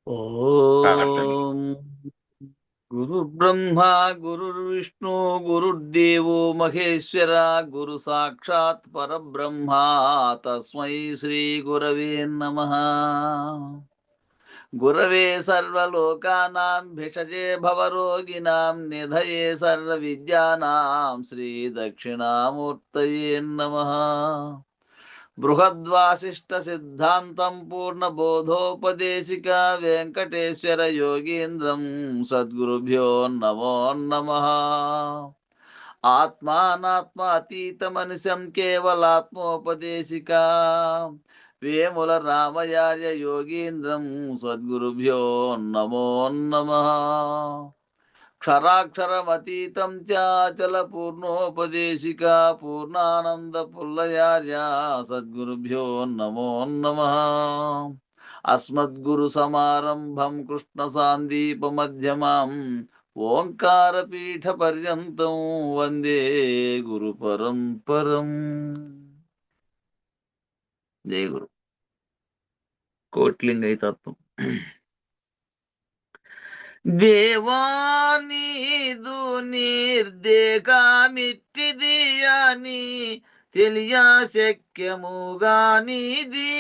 ప్రార్థన. ఓం గురు బ్రహ్మ గురుర్విష్ణు గురుర్దేవో మహేశ్వర గురు సాక్షాత్ పరబ్రహ్మ తస్మై శ్రీ గురవే నమః. గురవే సర్వలోకానాం భిషజే భవరోగిణాం నిధయే సర్వ విద్యానాం శ్రీ దక్షిణామూర్తయే నమః. బృహద్వాసిష్ట సిద్ధాంతం పూర్ణబోధోపదేశిక వెంకటేశ్వర యోగీంద్రం సద్గురుభ్యో నమో నమః. ఆత్మానాత్మాతీతమనిశం కేవలాత్మోపదేశిక వేముల రామయార్య యోగీంద్రం సద్గురుభ్యో నమో నమః. క్షరాక్షరమతీతం చాచల పూర్ణోపదేశిక పూర్ణానంద పుల్లయార్య సద్గురుభ్యో నమో నమః. అస్మద్గురు సమారంభం కృష్ణ సాందీప మధ్యమాం ఓంకారపీఠ పర్యంతం వందే గురు పరంపరం. జయ గురు. కోట్లింగై తత్వం. దేవానీదు నిర్దేకామిట్టిది అని తెలియ శక్యముగానిది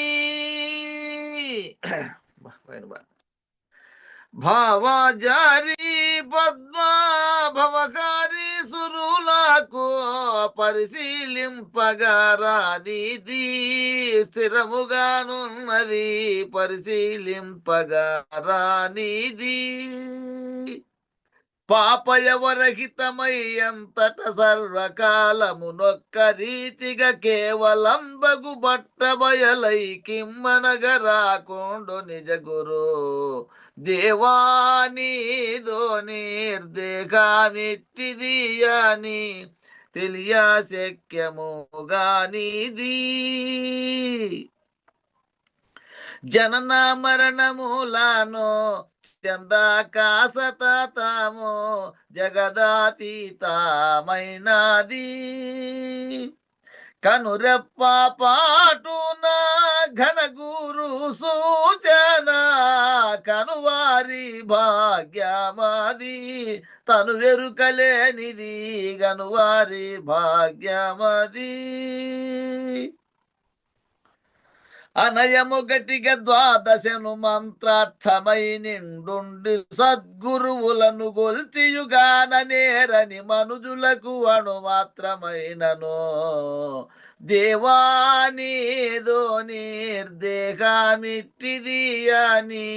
భావజారి పద్మా భవకారి సురులకు పరిశీలింపగరానిది స్థిరముగానున్నది పరిశీలింపగరానిది పాపయవరహితమై అంతట సర్వకాలమునొక్క రీతిగా కేవలం బగు బట్ట బయలై కిమ్మనగరాకుండు నిజ గురు దేవానీదో నిర్దేకామిట్టిది అని తెలియ శక్యముగానిది జనన మరణములను చందాకాశతాము జగదాతీతమైనది కనురెప్ప పాటున ఘన గురు సూచన కనువారి భాగ్యమది తను వెరుకలేనిది గనువారి భాగ్యమది అనయము గటిగా ద్వాదశను మంత్రార్థమై నిండుండి సద్గురువులను గొల్తియుగాన నేరని మనుజులకు అణు మాత్రమైనను దేవానీదో నిర్దేకామిట్టిది అని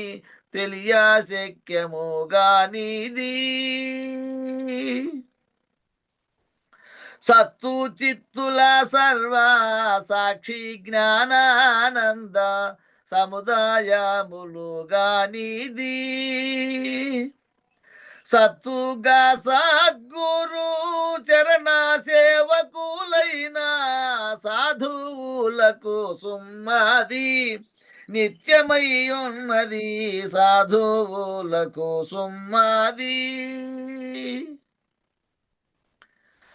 తెలియ శక్యముగానిది సత్తు చిత్తుల సర్వ సాక్షి జ్ఞానానంద సముదాయములుగానిది సత్తుగా సద్గురు చరణ సేవకులైన సాధువులకు సుమ్మది నిత్యమై ఉన్నది సాధువులకు సుమ్మది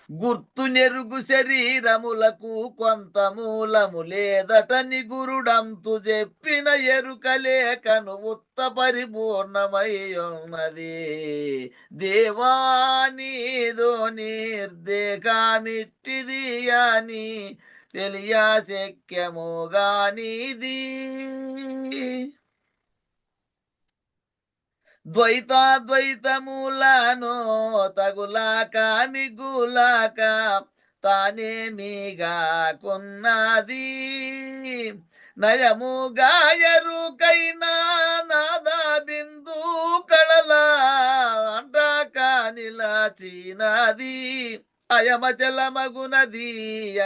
గుర్తు నెరుగు శరీరములకు కొంత మూలము లేదటని గురుడంతు చెప్పిన ఎరుకలేకను ఉత్త పరిపూర్ణమై ఉన్నది దేవానీదో నిర్దేకామిట్టిది అని తెలియ శక్యముగానిది ద్వైతాద్వైతములను తగులాక మిగులాక తానేమిగా కొన్నది నయముగా ఎరుకైనా నాదా బిందు కళల అంటాక నిలచినది అయమచల మగునది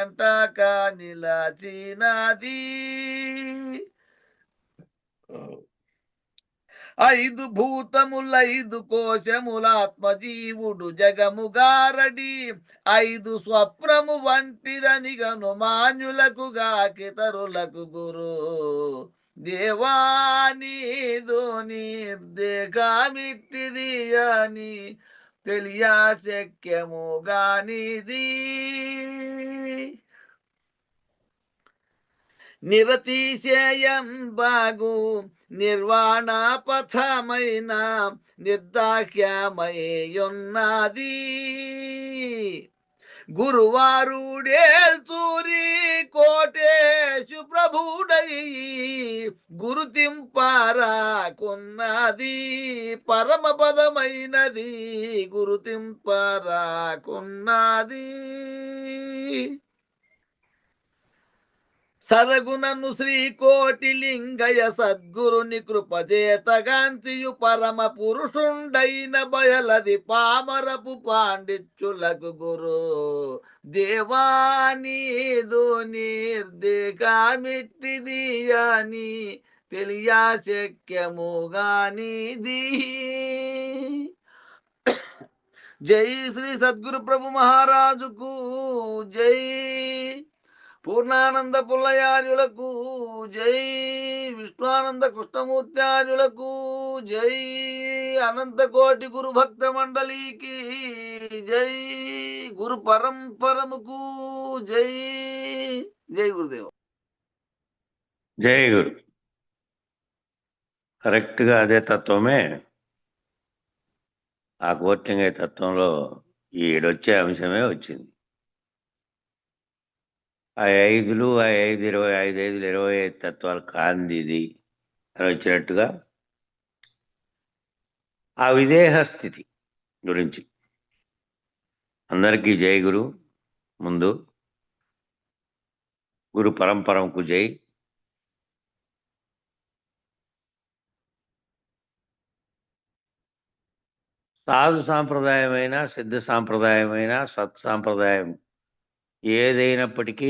అంటాక నిలచినది ఐదు భూతములైదు కోశములాత్మజీవుడు జగముగారడి ఐదు స్వప్నము వంటిదనిగను మాన్యులకు గాకితరులకు గురు దేవానీదో నిర్దేకామిట్టిది అని తెలియ శక్యముగానిది నిరతిశయం బాగు నిర్వాణ పథమైన నిర్దాహ్యమయ్యున్నది. గురువారుడేల్తూరి కోటేశు ప్రభుడై గురుతింపరాకున్నది. పరమ పదమైనది గురుతింపరాకున్నది. సరగునను శ్రీకోటిలింగయ సద్గురుని కృపచేతగాంతియు పరమ పురుషుండైన బయలది పామరపు పాండిత్యులకు గురు దేవానీదు నిర్దేకామిట్టిది అని తెలియా శక్యము గానిది. జై శ్రీ సద్గురు ప్రభు మహారాజుకు జై. పూర్ణానంద పుల్లయార్యులకు జై. విశ్వానంద కృష్ణమూర్త్యార్యులకు జై. అనంత కోటి గురు భక్త మండలికి జై. గురు పరంపరముకు జై. జై గురుదేవ. జై గురు. కరెక్ట్గా అదే తత్వమే ఆ కోర్టింగయ్య తత్వంలో ఈడొచ్చే అంశమే వచ్చింది. ఆ 5లు, ఆ 5, 25, 5, 25 తత్వాలు కాంది ఇది అని వచ్చినట్టుగా ఆ విదేహ స్థితి గురించి అందరికీ జై గురు. ముందు గురు పరంపరంకు జై. సాధు సాంప్రదాయమైన, సిద్ధ సాంప్రదాయమైన, సత్సాంప్రదాయం ఏదైనప్పటికీ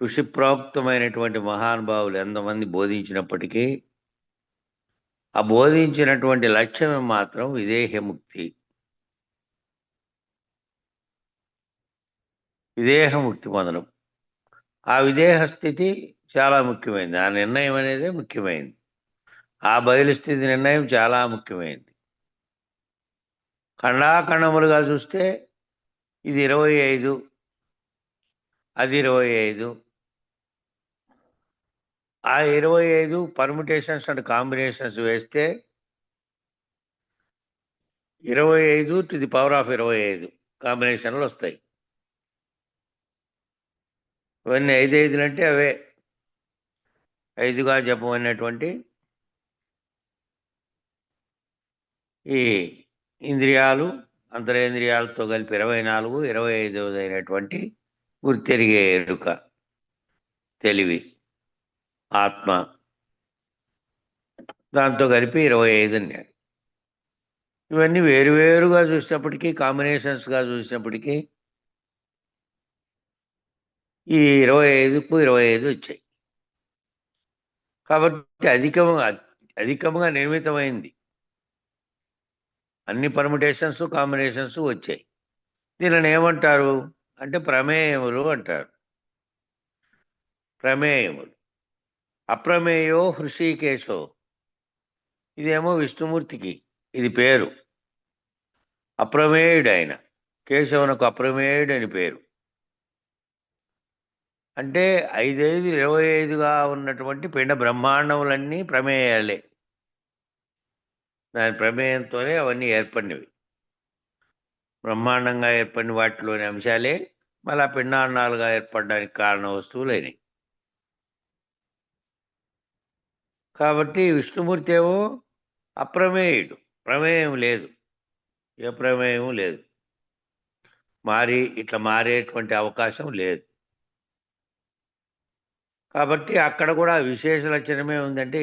ఋషిప్రోక్తమైనటువంటి మహానుభావులు ఎంతమంది బోధించినప్పటికీ ఆ బోధించినటువంటి లక్ష్యం మాత్రం విదేహముక్తి. విదేహముక్తి మొదలం. ఆ విదేహ స్థితి చాలా ముఖ్యమైనది. ఆ నిర్ణయం అనేది ముఖ్యమైనది. ఆ బయలుస్థితి నిర్ణయం చాలా ముఖ్యమైనది. ఖండాఖండములుగా చూస్తే ఇది 25, అది 25. ఆ 25 పర్ముటేషన్స్ అండ్ కాంబినేషన్స్ వేస్తే 25 టు ది పవర్ ఆఫ్ 25 కాంబినేషన్లు వస్తాయి. ఇవన్నీ 5 అంటే అవే 5గా చెప్పమన్నటువంటి ఈ ఇంద్రియాలు, అంతరేంద్రియాలతో కలిపి 24, 25 అయినటువంటి గుర్తెరిగే ఎరుక, తెలివి, ఆత్మ, దాంతో కలిపి 25 అన్నాడు. ఇవన్నీ వేరువేరుగా చూసినప్పటికీ, కాంబినేషన్స్గా చూసినప్పటికీ ఈ 25కు 25 వచ్చాయి. కాబట్టి అధికముగా నిర్మితమైంది. అన్ని పర్ముటేషన్స్, కాంబినేషన్స్ వచ్చాయి. దీనిని ఏమంటారు అంటే ప్రమేయములు అంటారు. ప్రమేయములు. అప్రమేయో హృషికేశో, ఇదేమో విష్ణుమూర్తికి ఇది పేరు. అప్రమేయుడు ఆయన. కేశవునకు అప్రమేయుడు అని పేరు. అంటే 5, 25గా ఉన్నటువంటి పిండ బ్రహ్మాండములన్నీ ప్రమేయాలే. దాని ప్రమేయంతోనే అవన్నీ ఏర్పడినవి. బ్రహ్మాండంగా ఏర్పడిన వాటిలోని అంశాలే మళ్ళా పిండాండాలుగా ఏర్పడడానికి కారణ వస్తువులైనవి. కాబట్టి విష్ణుమూర్తి ఏమో అప్రమేయుడు. ప్రమేయం లేదు, ఏ ప్రమేయం లేదు. ఇట్లా మారేటువంటి అవకాశం లేదు. కాబట్టి అక్కడ కూడా విశేష లక్షణమే ఉందంటే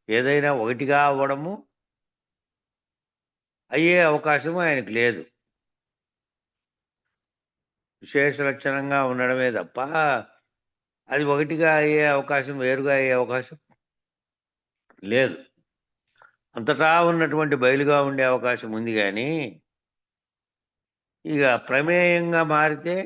ఏదైనా ఒకటిగా అవ్వడము అయ్యే అవకాశము ఆయనకు లేదు. విశేష లక్షణంగా ఉండడమే తప్ప అది ఒకటిగా అయ్యే అవకాశం, వేరుగా అయ్యే అవకాశం లేదు. అంతటా ఉన్నటువంటి బయలుగా ఉండే అవకాశం ఉంది. కానీ ఇక ప్రమేయంగా మారితే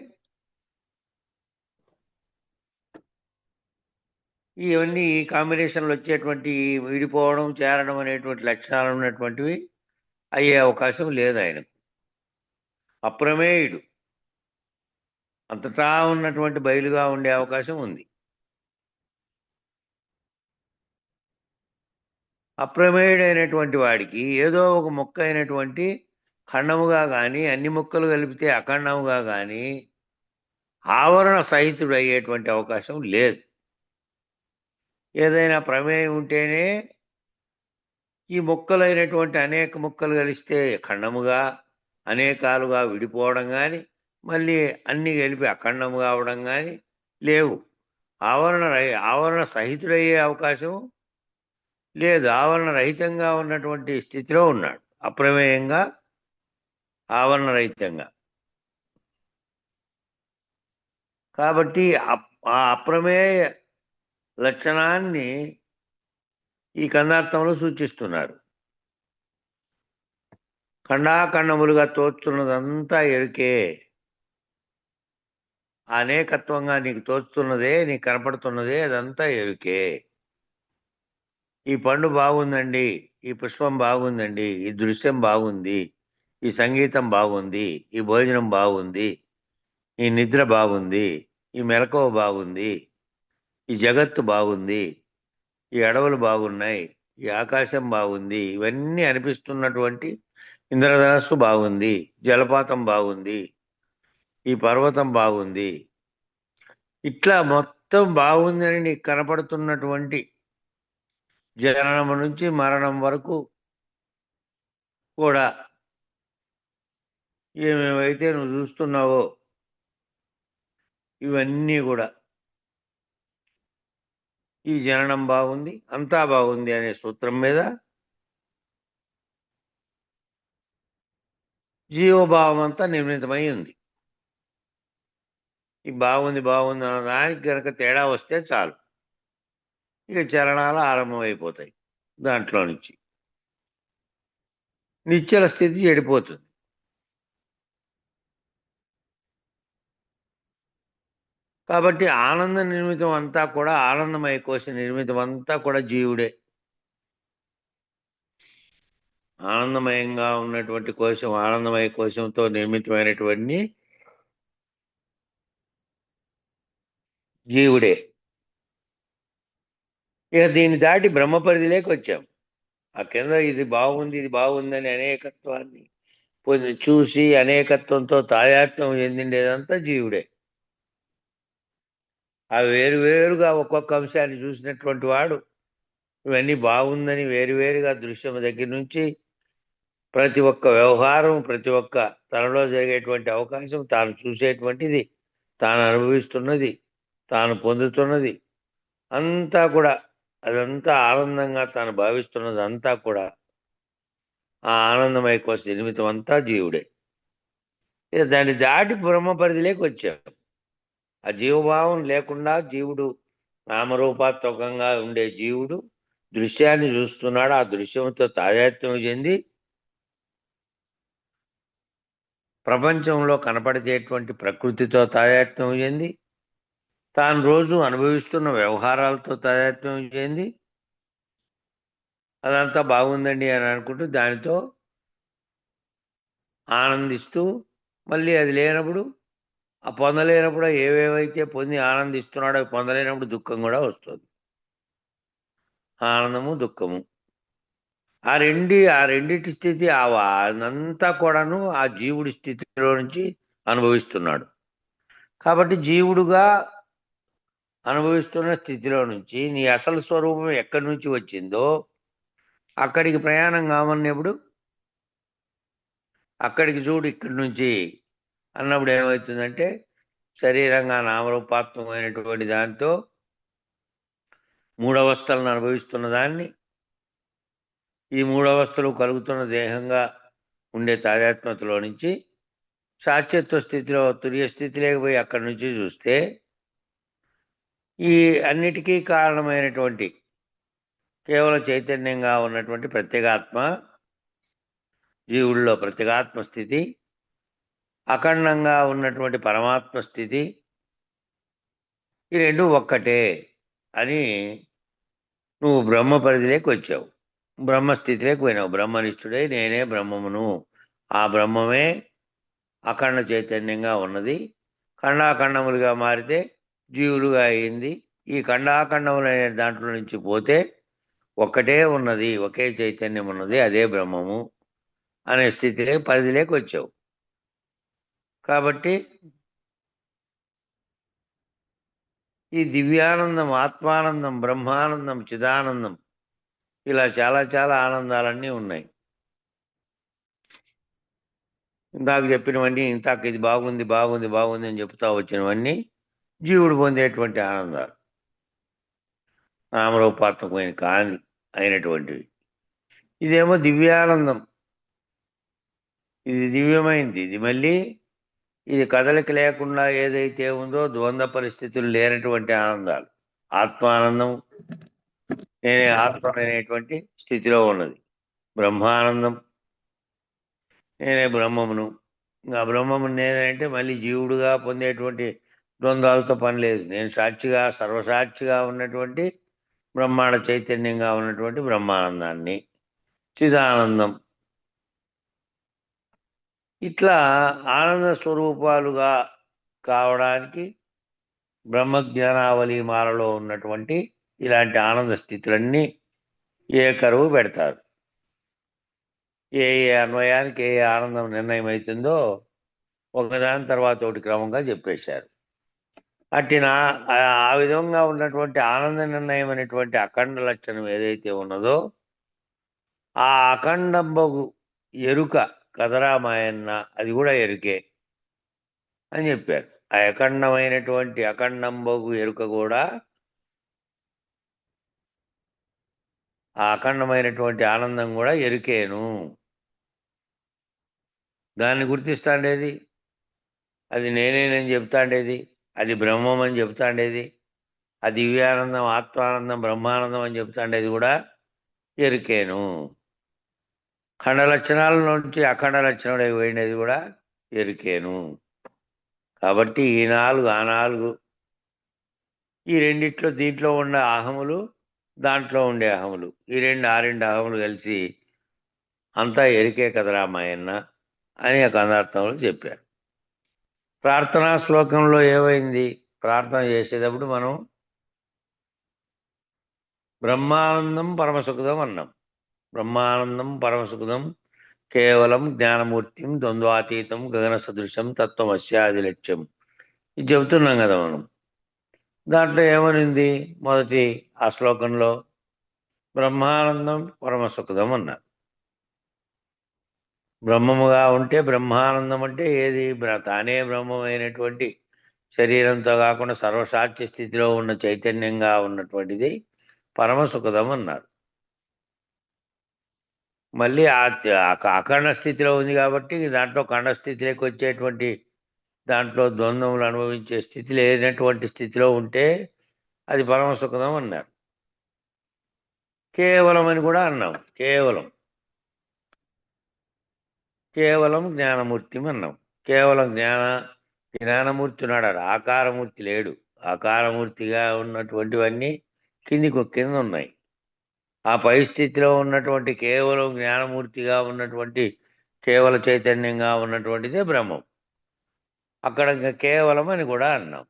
ఇవన్నీ ఈ కాంబినేషన్లు వచ్చేటువంటి విడిపోవడం, చేరడం అనేటువంటి లక్షణాలు ఉన్నటువంటివి అయ్యే అవకాశం లేదు ఆయనకు. అప్రమేయుడు. అంతటా ఉన్నటువంటి బయలుగా ఉండే అవకాశం ఉంది. అప్రమేయుడైనటువంటి వాడికి ఏదో ఒక ముక్క అయినటువంటి ఖండముగా కానీ అన్ని ముక్కలు కలిపితే అఖండముగా కానీ ఆవరణ సహితుడు అయ్యేటువంటి అవకాశం లేదు. ఏదైనా ప్రమేయం ఉంటేనే ఈ ముక్కలైనటువంటి అనేక ముక్కలు కలిస్తే ఖండముగా అనేకాలుగా విడిపోవడం కానీ మళ్ళీ అన్ని కలిపి అఖండముగా అవడం కానీ లేవు. ఆవరణ సహితుడయ్యే అవకాశం లేదు. ఆవరణ రహితంగా ఉన్నటువంటి స్థితిలో ఉన్నాడు, అప్రమేయంగా ఆవరణ రహితంగా. కాబట్టి ఆ అప్రమేయ లక్షణాన్ని ఈ కందార్థంలో సూచిస్తున్నారు. ఖండాఖండములుగా తోచుతున్నదంతా ఎరుకే, అనేకత్వంగా నీకు తోచుతున్నదే, నీకు కనపడుతున్నదే, అదంతా ఎరుకే. ఈ పండు బాగుందండి, ఈ పుష్పం బాగుందండి, ఈ దృశ్యం బాగుంది, ఈ సంగీతం బాగుంది, ఈ భోజనం బాగుంది, ఈ నిద్ర బాగుంది, ఈ మెలకువ బాగుంది, ఈ జగత్తు బాగుంది, ఈ అడవులు బాగున్నాయి, ఈ ఆకాశం బాగుంది, ఇవన్నీ అనిపిస్తున్నటువంటి ఇంద్రధనస్సు బాగుంది, జలపాతం బాగుంది, ఈ పర్వతం బాగుంది, ఇట్లా మొత్తం బాగుందని నీకు కనపడుతున్నటువంటి జననం నుంచి మరణం వరకు కూడా ఏమేమైతే నువ్వు చూస్తున్నావో ఇవన్నీ కూడా ఈ జననం బాగుంది, అంతా బాగుంది అనే సూత్రం మీద జీవభావం అంతా నిర్మితమై ఉంది. ఈ బాగుంది బాగుంది అన్న దానికి కనుక తేడా వస్తే చాలు, ఇక చలనాలు ఆరంభమైపోతాయి. దాంట్లో నుంచి నిశ్చల స్థితి చెడిపోతుంది. కాబట్టి ఆనంద నిర్మితం అంతా కూడా, ఆనందమయ కోశ నిర్మితం అంతా కూడా జీవుడే. ఆనందమయంగా ఉన్నటువంటి కోశం, ఆనందమయ కోశంతో నిర్మితమైనటువంటి జీవుడే. ఇక దీన్ని దాటి బ్రహ్మ పరిధిలోకి వచ్చాం. ఆ కింద ఇది బాగుంది ఇది బాగుందని అనేకత్వాన్ని చూసి అనేకత్వంతో తాదాత్మ్యం చెందిండేదంతా జీవుడే. ఆ వేరువేరుగా ఒక్కొక్క అంశాన్ని చూసినటువంటి వాడు ఇవన్నీ బాగుందని వేరువేరుగా దృశ్యం దగ్గర నుంచి ప్రతి ఒక్క వ్యవహారం, ప్రతి ఒక్క తనలో జరిగేటువంటి అవకాశం, తాను చూసేటువంటిది, తాను అనుభవిస్తున్నది, తాను పొందుతున్నది అంతా కూడా, అదంతా ఆనందంగా తాను భావిస్తున్నది అంతా కూడా ఆ ఆనందమయ కోశ నిర్మితం అంతా జీవుడే. ఇక దాన్ని దాటి బ్రహ్మ పరిధిలోకి వచ్చాం. ఆ జీవభావం లేకుండా జీవుడు, నామరూపాత్మకంగా ఉండే జీవుడు దృశ్యాన్ని చూస్తున్నాడు. ఆ దృశ్యంతో తాదాత్మ్యం చెంది ప్రపంచంలో కనపడితేటువంటి ప్రకృతితో తాదాత్మ్యం చెంది, తాను రోజు అనుభవిస్తున్న వ్యవహారాలతో తాదాత్మ్యం చెంది అదంతా బాగుందండి అని అనుకుంటూ దానితో ఆనందిస్తూ, మళ్ళీ అది లేనప్పుడు, ఆ పొందలేనప్పుడు ఏవేవైతే పొంది ఆనందిస్తున్నాడో అవి పొందలేనప్పుడు దుఃఖం కూడా వస్తుంది. ఆనందము దుఃఖము ఆ రెండిటి స్థితి అదంతా కూడాను ఆ జీవుడి స్థితిలో నుంచి అనుభవిస్తున్నాడు. కాబట్టి జీవుడుగా అనుభవిస్తున్న స్థితిలో నుంచి నీ అసలు స్వరూపం ఎక్కడి నుంచి వచ్చిందో అక్కడికి ప్రయాణం కామన్నప్పుడు, అక్కడికి చూడు ఇక్కడి నుంచి అన్నప్పుడు ఏమవుతుందంటే, శరీరంగా నామరూపాత్మకమైనటువంటి దాంతో మూడవస్థలను అనుభవిస్తున్న దాన్ని, ఈ మూడవస్థలు కలుగుతున్న దేహంగా ఉండే తాదాత్మ్యతలో నుంచి సాత్యత్వ స్థితిలో తుర్య స్థితిలోకి పోయి అక్కడి నుంచి చూస్తే ఈ అన్నిటికీ కారణమైనటువంటి కేవలం చైతన్యంగా ఉన్నటువంటి ప్రత్యేగాత్మ, జీవుల్లో ప్రత్యేగాత్మ స్థితి, అఖండంగా ఉన్నటువంటి పరమాత్మ స్థితి, ఈ రెండు ఒక్కటే అని నువ్వు బ్రహ్మ పరిధిలోకి వచ్చావు, బ్రహ్మస్థితిలోకి పోయినావు. బ్రహ్మనిష్ఠుడై నేనే బ్రహ్మమును, ఆ బ్రహ్మమే అఖండ చైతన్యంగా ఉన్నది, ఖండాఖండములుగా మారితే జీవులుగా అయింది. ఈ ఖండాఖండములైన దాంట్లో నుంచి పోతే ఒక్కటే ఉన్నది, ఒకే చైతన్యం ఉన్నది, అదే బ్రహ్మము అనే స్థితిలో పరిధిలోకి వచ్చావు. కాబట్టి ఈ దివ్యానందం, ఆత్మానందం, బ్రహ్మానందం, చిదానందం ఇలా చాలా చాలా ఆనందాలన్నీ ఉన్నాయి. ఇందాక చెప్పినవన్నీ, ఇంతాక ఇది బాగుంది బాగుంది బాగుంది అని చెప్తా వచ్చినవన్నీ జీవుడు పొందేటువంటి ఆనందాలు, నామరూపాత్మకమైన కాని అయినటువంటివి. ఇదేమో దివ్యానందం, ఇది దివ్యమైంది. ఇది మళ్ళీ ఇది కదలిక లేకుండా ఏదైతే ఉందో ద్వంద్వ పరిస్థితులు లేనటువంటి ఆనందాలు. ఆత్మానందం, నేనే ఆత్మ అనేటువంటి స్థితిలో ఉన్నది. బ్రహ్మానందం, నేనే బ్రహ్మమును. ఇంకా బ్రహ్మము నేనంటే మళ్ళీ జీవుడుగా పొందేటువంటి ద్వంద్వాలతో పని లేదు. నేను సాక్షిగా, సర్వసాక్షిగా ఉన్నటువంటి బ్రహ్మాండ చైతన్యంగా ఉన్నటువంటి బ్రహ్మానందాన్ని, చిదానందం. ఇట్లా ఆనంద స్వరూపాలుగా కావడానికి బ్రహ్మజ్ఞానావళి మాలలో ఉన్నటువంటి ఇలాంటి ఆనంద స్థితులన్నీ ఏ కరువు పెడతారు. ఏ ఏ అన్వయానికి ఏ ఆనందం నిర్ణయం అవుతుందో ఒకదాని తర్వాత ఒకటి క్రమంగా చెప్పేశారు. అట్టిన ఆ విధంగా ఉన్నటువంటి ఆనంద నిర్ణయం అనేటువంటి అఖండ లక్షణం ఏదైతే ఉన్నదో ఆ అఖండంబగు ఎరుక కదరా మాయన్న, అది కూడా ఎరుకే అని చెప్పారు. ఆ అఖండమైనటువంటి అఖండంబగు ఎరుక కూడా, ఆ అఖండమైనటువంటి ఆనందం కూడా ఎరుకేను. దాన్ని గుర్తిస్తాండేది, అది నేనేనని చెప్తాండేది, అది బ్రహ్మం అని చెప్తాండేది, ఆ దివ్యానందం, ఆత్మానందం, బ్రహ్మానందం అని చెప్తాండేది కూడా ఎరుకేను. ఖండ లక్షణాల నుంచి అఖండ లక్షణుడై పోయినది కూడా ఎరుకేను. కాబట్టి ఈ నాలుగు, ఆ నాలుగు, ఈ రెండిట్లో దీంట్లో ఉండే అహములు, దాంట్లో ఉండే అహములు, ఈ రెండు ఆ రెండు అహములు కలిసి అంతా ఎరికే కదరా మాయన్న అని ఒక అందార్థంలో చెప్పారు. ప్రార్థనా శ్లోకంలో ఏమైంది? ప్రార్థన చేసేటప్పుడు మనం బ్రహ్మానందం పరమసుఖదం అన్నాం. బ్రహ్మానందం పరమసుఖదం కేవలం జ్ఞానమూర్తిం ద్వంద్వాతీతం గగన సదృశం తత్వమస్యాది లక్ష్యం, ఇది చెబుతున్నాం కదా మనం. దాంట్లో ఏమనింది? మొదటి ఆ శ్లోకంలో బ్రహ్మానందం పరమసుఖదం అన్నారు. బ్రహ్మముగా ఉంటే బ్రహ్మానందం అంటే ఏది? తానే బ్రహ్మమైనటువంటి శరీరంతో కాకుండా సర్వసాక్షి స్థితిలో ఉన్న చైతన్యంగా ఉన్నటువంటిది పరమసుఖదం అన్నారు. మళ్ళీ అఖండ స్థితిలో ఉంది కాబట్టి దాంట్లో ఖండ స్థితిలోకి వచ్చేటువంటి, దాంట్లో ద్వంద్వములు అనుభవించే స్థితి లేనటువంటి స్థితిలో ఉంటే అది పరమసుఖదం అన్నారు. కేవలం అని కూడా అన్నాం. కేవలం జ్ఞానమూర్తి అన్నాం. కేవలం జ్ఞానమూర్తి ఉన్నాడు, ఆకారమూర్తి లేడు. ఆకారమూర్తిగా ఉన్నటువంటివన్నీ కింద ఉన్నాయి. ఆ పై స్థితిలో ఉన్నటువంటి కేవలం జ్ఞానమూర్తిగా ఉన్నటువంటి కేవల చైతన్యంగా ఉన్నటువంటిదే బ్రహ్మం. అక్కడ ఇంకా కేవలం అని కూడా అన్నాం.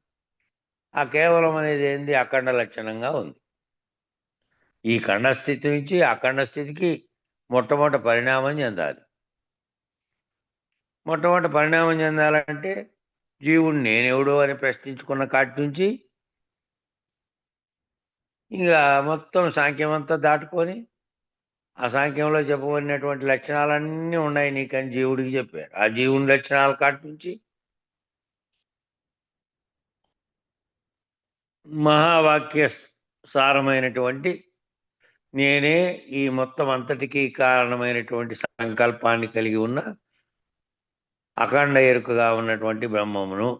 ఆ కేవలం అనేది ఏంది? అఖండ లక్షణంగా ఉంది. ఈ ఖండస్థితి నుంచి అఖండ స్థితికి మొట్టమొదటి పరిణామం చెందాలి. మొట్టమొదటి పరిణామం చెందాలంటే జీవుడు నేనెవడో అని ప్రశ్నించుకున్న కాటి నుంచి ఇంకా మొత్తం సాంఖ్యం అంతా దాటుకొని, ఆ సాంఖ్యంలో చెప్పబడినటువంటి లక్షణాలన్నీ ఉన్నాయి నీకని జీవుడికి చెప్పారు. ఆ జీవుని లక్షణాల కాటి నుంచి మహావాక్య సారమైనటువంటి నేనే ఈ మొత్తం అంతటికీ కారణమైనటువంటి సంకల్పాన్ని కలిగి ఉన్న అఖండ ఎరుకగా ఉన్నటువంటి బ్రహ్మమును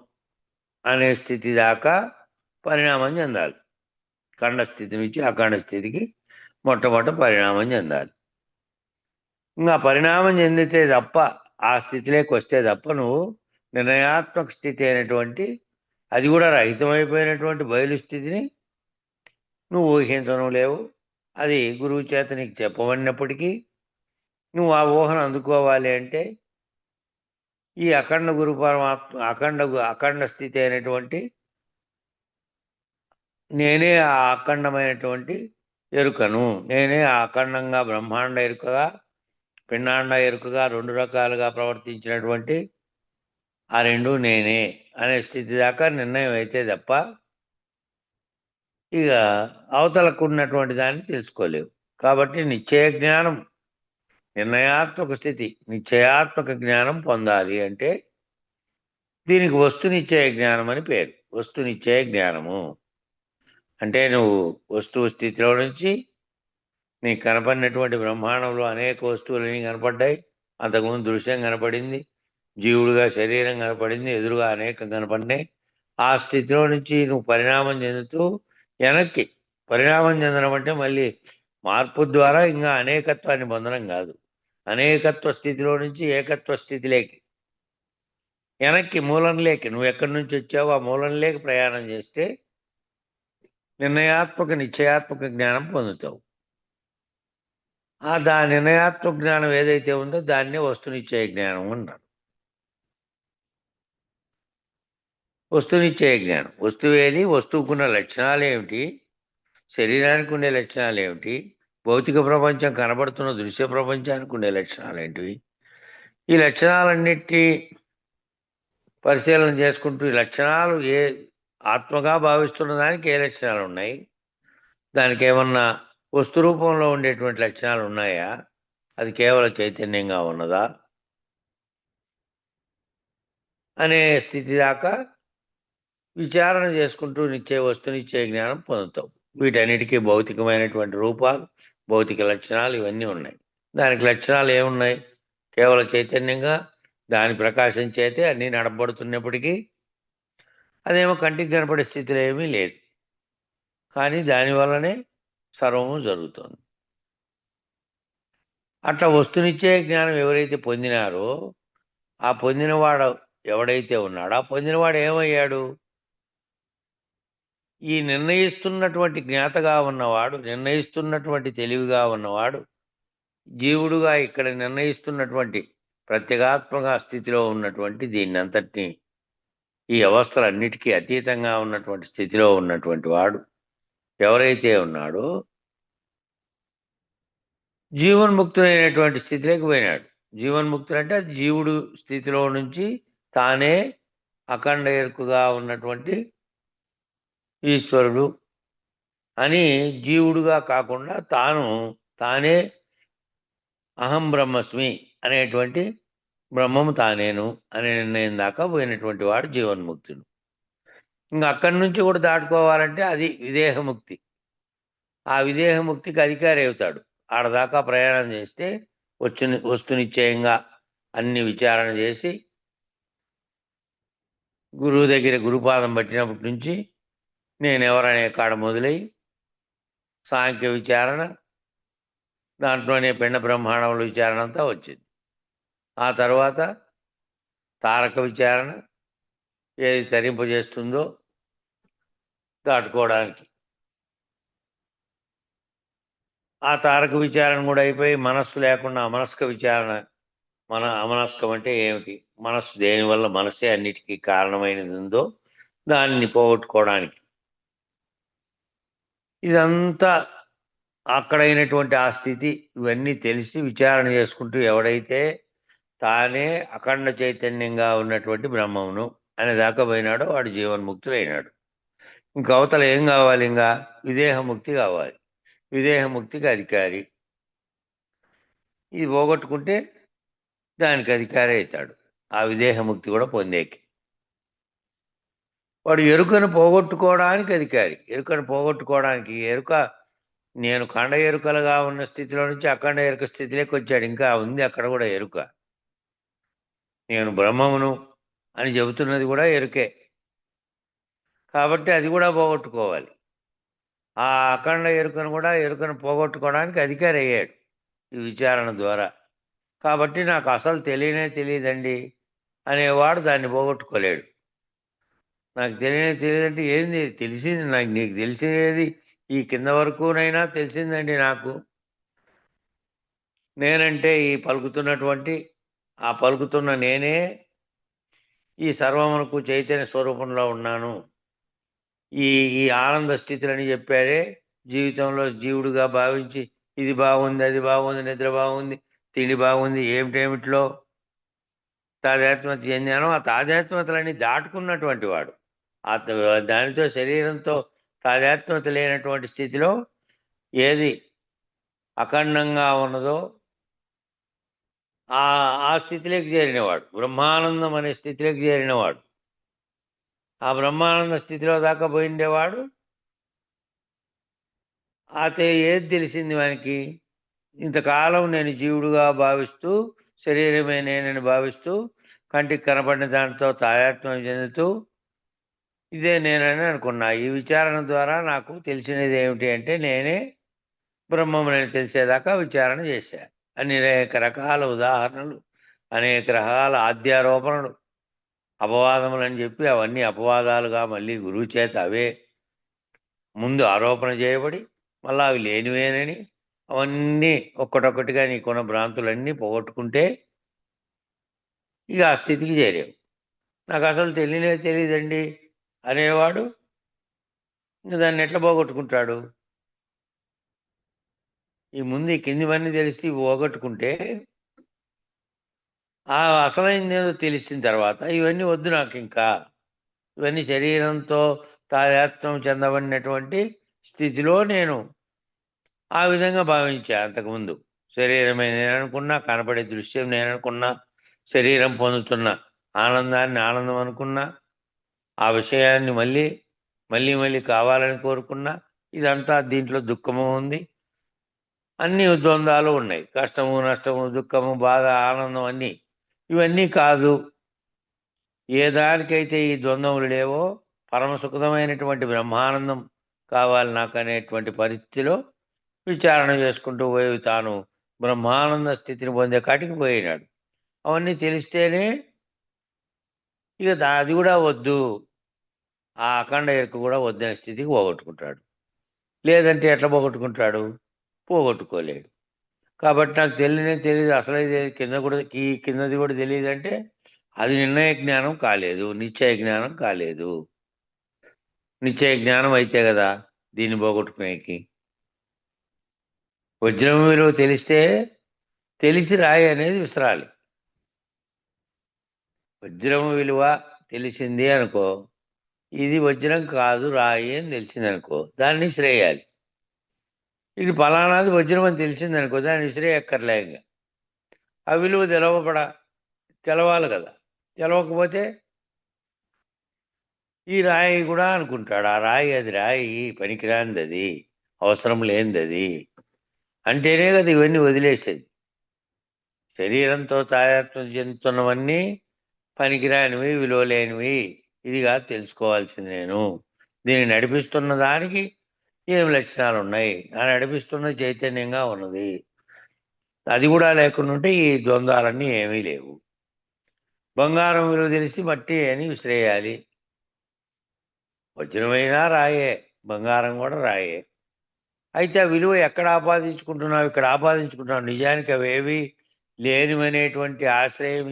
అనే స్థితి దాకా పరిణామం చెందాలి. ఖండ స్థితి నుంచి అఖండ స్థితికి మొట్టమొదటి పరిణామం చెందాలి. ఇంకా పరిణామం చెందితే తప్ప, ఆ స్థితిలోకి వస్తే తప్ప నువ్వు నిర్ణయాత్మక స్థితి అయినటువంటి, అది కూడా రహితమైపోయినటువంటి బయలు స్థితిని నువ్వు ఊహించడం లేవు. అది గురువు చేత నీకు చెప్పబడినప్పటికీ నువ్వు ఆ ఊహను అందుకోవాలి అంటే ఈ అఖండ గురు పరమాత్మ, అఖండ స్థితి అయినటువంటి నేనే ఆ అఖండమైనటువంటి ఎరుకను. నేనే అఖండంగా బ్రహ్మాండ ఎరుకగా, పిండాండ ఎరుకగా 2 రకాలుగా ప్రవర్తించినటువంటి ఆ 2 నేనే అనే స్థితి దాకా నిర్ణయం అయితే తప్ప ఇక అవతలకు ఉన్నటువంటి దాన్ని తెలుసుకోలేవు. కాబట్టి నిశ్చయ జ్ఞానం, నిర్ణయాత్మక స్థితి, నిశ్చయాత్మక జ్ఞానం పొందాలి అంటే దీనికి వస్తు నిశ్చయ జ్ఞానం అని పేరు. వస్తు నిశ్చయ జ్ఞానము అంటే నువ్వు వస్తువు స్థితిలో నుంచి నీకు కనపడినటువంటి బ్రహ్మాండంలో అనేక వస్తువులని కనపడ్డాయి. అంతకుముందు దృశ్యం కనపడింది, జీవుడుగా శరీరం కనపడింది, ఎదురుగా అనేకం కనపడినాయి. ఆ స్థితిలో నుంచి నువ్వు పరిణామం చెందుతూ వెనక్కి పరిణామం చెందడం అంటే మళ్ళీ మార్పు ద్వారా ఇంకా అనేకత్వాన్ని పొందడం కాదు. అనేకత్వ స్థితిలో నుంచి ఏకత్వ స్థితిలోకి వెనక్కి మూలంలోకి నువ్వు ఎక్కడి నుంచి వచ్చావో ఆ మూలంలోకి ప్రయాణం చేస్తే నిర్ణయాత్మక నిశ్చయాత్మక జ్ఞానం పొందుతావు. ఆ నిర్ణయాత్మక జ్ఞానం ఏదైతే ఉందో దాన్నే వస్తునిశ్చయ జ్ఞానం అన్నారు. వస్తునిశ్చయ జ్ఞానం వస్తువు ఏది, వస్తువుకున్న లక్షణాలు ఏమిటి, శరీరానికి ఉండే లక్షణాలు ఏమిటి, భౌతిక ప్రపంచం కనబడుతున్న దృశ్య ప్రపంచానికి ఉండే లక్షణాలు ఏంటివి, ఈ లక్షణాలన్నిటి పరిశీలన చేసుకుంటూ ఈ లక్షణాలు ఏ ఆత్మగా భావిస్తున్న దానికి ఏ లక్షణాలు ఉన్నాయి, దానికి ఏమన్నా వస్తు రూపంలో ఉండేటువంటి లక్షణాలు ఉన్నాయా, అది కేవలం చైతన్యంగా ఉన్నదా అనే స్థితి దాకా విచారణ చేసుకుంటూ వస్తునిచ్చే జ్ఞానం పొందుతావు. వీటన్నిటికీ భౌతికమైనటువంటి రూపాలు, భౌతిక లక్షణాలు ఇవన్నీ ఉన్నాయి. దానికి లక్షణాలు ఏమున్నాయి, కేవలం చైతన్యంగా దాని ప్రకాశం చేతే అన్నీ నడపబడుతున్నప్పటికీ అదేమో కంటికి కనపడే స్థితిలో ఏమీ లేదు. కానీ దానివల్లనే సర్వము జరుగుతుంది. అట్లా వస్తునిచ్చే జ్ఞానం ఎవరైతే పొందినారో ఆ పొందినవాడు ఎవడైతే ఉన్నాడో ఆ పొందినవాడు ఏమయ్యాడు, ఈ నిర్ణయిస్తున్నటువంటి జ్ఞాతగా ఉన్నవాడు, నిర్ణయిస్తున్నటువంటి తెలివిగా ఉన్నవాడు, జీవుడుగా ఇక్కడ నిర్ణయిస్తున్నటువంటి ప్రత్యేగాత్మక స్థితిలో ఉన్నటువంటి దీన్ని అంతటినీ ఈ అవస్థలన్నిటికీ అతీతంగా ఉన్నటువంటి స్థితిలో ఉన్నటువంటి వాడు ఎవరైతే ఉన్నాడో జీవన్ముక్తుడైనటువంటి స్థితిలోకి పోయినాడు. జీవన్ముక్తుడు అంటే అది జీవుడు స్థితిలో నుంచి తానే అఖండ ఎరుకుగా ఉన్నటువంటి ఈశ్వరుడు అని జీవుడుగా కాకుండా తానే అహం బ్రహ్మస్మి అనేటువంటి బ్రహ్మము తానేను అనే నిర్ణయం దాకా పోయినటువంటి వాడు జీవన్ముక్తుడు. ఇంకా అక్కడి నుంచి కూడా దాటుకోవాలంటే అది విదేహముక్తి. ఆ విదేహముక్తికి అధికారి అవుతాడు. ఆడదాకా ప్రయాణం చేస్తే వస్తునిశ్చయంగా అన్ని విచారణ చేసి గురువు దగ్గర గురుపాదం పట్టినప్పటి నుంచి నేనెవరనే కాడ మొదలై సాంఖ్య విచారణ, దాంట్లోనే పిండ బ్రహ్మాండముల విచారణ అంతా వచ్చింది. ఆ తర్వాత తారక విచారణ ఏది తరింపజేస్తుందో దాటుకోవడానికి, ఆ తారక విచారణ కూడా అయిపోయి మనస్సు లేకుండా అమనస్క విచారణ. అమనస్కం అంటే ఏమిటి, మనస్సు దేనివల్ల మనసే అన్నిటికీ కారణమైనది ఉందో దాన్ని పోగొట్టుకోవడానికి. ఇదంతా అక్కడైనటువంటి ఆ స్థితి ఇవన్నీ తెలిసి విచారణ చేసుకుంటూ ఎవడైతే తానే అఖండ చైతన్యంగా ఉన్నటువంటి బ్రహ్మమును అనే దాకా పోయినాడో వాడు జీవన్ముక్తుడైనాడు. ఇంక అవతల ఏం కావాలి, ఇంకా విదేహముక్తి కావాలి. విదేహముక్తికి అధికారి. ఇది పోగొట్టుకుంటే దానికి అధికారి అవుతాడు. ఆ విదేహముక్తి కూడా పొందేకి వాడు ఎరుకను పోగొట్టుకోవడానికి అధికారి. ఎరుకను పోగొట్టుకోవడానికి నేను ఖండ ఎరుకలుగా ఉన్న స్థితిలో నుంచి అఖండ ఎరుక స్థితిలోకి వచ్చాడు. ఇంకా ఉంది అక్కడ కూడా ఎరుక. నేను బ్రహ్మమును అని చెబుతున్నది కూడా ఎరుకే. కాబట్టి అది కూడా పోగొట్టుకోవాలి. ఆ అఖండ ఎరుకను పోగొట్టుకోవడానికి అధికారి అయ్యాడు ఈ విచారణ ద్వారా. కాబట్టి నాకు అసలు తెలియదండి అనేవాడు దాన్ని పోగొట్టుకోలేడు. నాకు తెలియదంటే ఏంది తెలిసింది, నీకు తెలిసేది ఈ కింద వరకునైనా తెలిసిందండి నాకు. నేనంటే ఈ పలుకుతున్నటువంటి ఆ పలుకుతున్న నేనే ఈ సర్వమునకు చైతన్య స్వరూపంలో ఉన్నాను. ఈ ఆనంద స్థితులని చెప్పారే జీవితంలో జీవుడుగా భావించి ఇది బాగుంది, అది బాగుంది, నిద్ర బాగుంది, తిండి బాగుంది, ఏమిటేమిట్లో తాదాత్మ్యత చెందానో ఆ తాదాత్మ్యతలన్నీ దాటుకున్నటువంటి వాడు. దానితో శరీరంతో తాదాత్మ్యత లేనటువంటి స్థితిలో ఏది అఖండంగా ఉన్నదో ఆ ఆ స్థితిలోకి చేరినవాడు, బ్రహ్మానందం అనే స్థితిలోకి చేరినవాడు. ఆ బ్రహ్మానంద స్థితిలో దాకా పోయిండేవాడు. ఏది తెలిసింది వానికి? ఇంతకాలం నేను జీవుడుగా భావిస్తూ, శరీరమే నేనని భావిస్తూ, కంటికి కనపడిన దాంతో తాదాత్మ్యం చెందుతూ ఇదే నేనని అనుకున్నా. ఈ విచారణ ద్వారా నాకు తెలిసినది ఏమిటి అంటే నేనే బ్రహ్మమునని తెలిసేదాకా విచారణ చేశా. అనేక రకాల ఉదాహరణలు, అనేక రకాల ఆద్యారోపణలు, అపవాదములని చెప్పి అవన్నీ అపవాదాలుగా మళ్ళీ గురువు చేత అవే ముందు ఆరోపణ చేయబడి మళ్ళీ అవి లేనివేనని అవన్నీ ఒక్కటొక్కటిగా నీకున్న భ్రాంతులన్నీ పోగొట్టుకుంటే ఇక ఆ స్థితికి చేరావు. నాకు అసలు తెలియదండి అనేవాడు ఇంక దాన్ని ఎట్లా పోగొట్టుకుంటాడు? ఈ ముందు ఈ కిందివన్నీ తెలిసి పోగొట్టుకుంటే ఆ అసలైందేదో తెలిసిన తర్వాత ఇవన్నీ వద్దు నాకు, ఇంకా ఇవన్నీ శరీరంతో తాదాత్మ్యం చెందబడినటువంటి స్థితిలో నేను ఆ విధంగా భావించా. అంతకుముందు శరీరమే నేననుకున్నా, కనపడే దృశ్యం నేననుకున్నా, శరీరం పొందుతున్న ఆనందాన్ని ఆనందం అనుకున్నా, ఆ విషయాన్ని మళ్ళీ మళ్ళీ మళ్ళీ కావాలని కోరుకున్నా. ఇదంతా దీంట్లో దుఃఖము ఉంది, అన్ని ద్వంద్వాలు ఉన్నాయి, కష్టము నష్టము దుఃఖము బాధ ఆనందం అన్నీ. ఇవన్నీ కాదు, ఏ దానికైతే ఈ ద్వంద్వములు లేవో పరమ సుఖమైనటువంటి బ్రహ్మానందం కావాలి నాకు అనేటువంటి పరిస్థితిలో విచారణ చేసుకుంటూ పోయి తాను బ్రహ్మానంద స్థితిని పొందే కాటికి పోయినాడు. అవన్నీ తెలిస్తేనే ఇక అది కూడా వద్దు, ఆ అఖండ ఎరుక కూడా వద్దనే స్థితికి పోగొట్టుకుంటాడు. లేదంటే ఎట్లా పోగొట్టుకుంటాడు? పోగొట్టుకోలేడు. కాబట్టి నాకు తెలియదు, అసలు ఇది కిందది కూడా తెలియదు అంటే అది నిర్ణయ జ్ఞానం కాలేదు, నిశ్చయ జ్ఞానం కాలేదు. నిశ్చయ జ్ఞానం అయితే కదా దీన్ని పోగొట్టుకునేకి. వజ్రం విలువ తెలిసి రాయి అనేది విసరాలి. వజ్రం విలువ తెలిసింది అనుకో, ఇది వజ్రం కాదు రాయి అని తెలిసింది అనుకో, దాన్ని విసిరేయాలి. ఇది ఫలానాది వజ్రం అని తెలిసింది అనుకో, దాన్ని విసిరేయక్కర్లే. ఇంకా ఆ విలువ తెలవాలి కదా. తెలవకపోతే ఈ రాయి కూడా అనుకుంటాడు, ఆ రాయి అది రాయి, పనికిరానిది, అది అవసరం లేనిది, అది అంటేనే కదా ఇవన్నీ వదిలేసేది. శరీరంతో తాయాత్వం చెందుతున్నవన్నీ పనికిరానివి, విలువ లేనివి, ఇది కాదు తెలుసుకోవాల్సింది నేను. దీన్ని నడిపిస్తున్న దానికి ఏమి లక్షణాలు ఉన్నాయి? ఆ నడిపిస్తున్న చైతన్యంగా ఉన్నది. అది కూడా లేకుండా ఉంటే ఈ ద్వంద్వాలన్నీ ఏమీ లేవు. బంగారం విలువ తెలిసి మట్టి అని విసిరేయాలి. వజ్రమైనా రాయే, బంగారం కూడా రాయే. అయితే ఆ విలువ ఎక్కడ ఆపాదించుకుంటున్నావు? ఇక్కడ ఆపాదించుకుంటున్నావు. నిజానికి అవేవి లేనివనేటువంటి ఆశ్రయం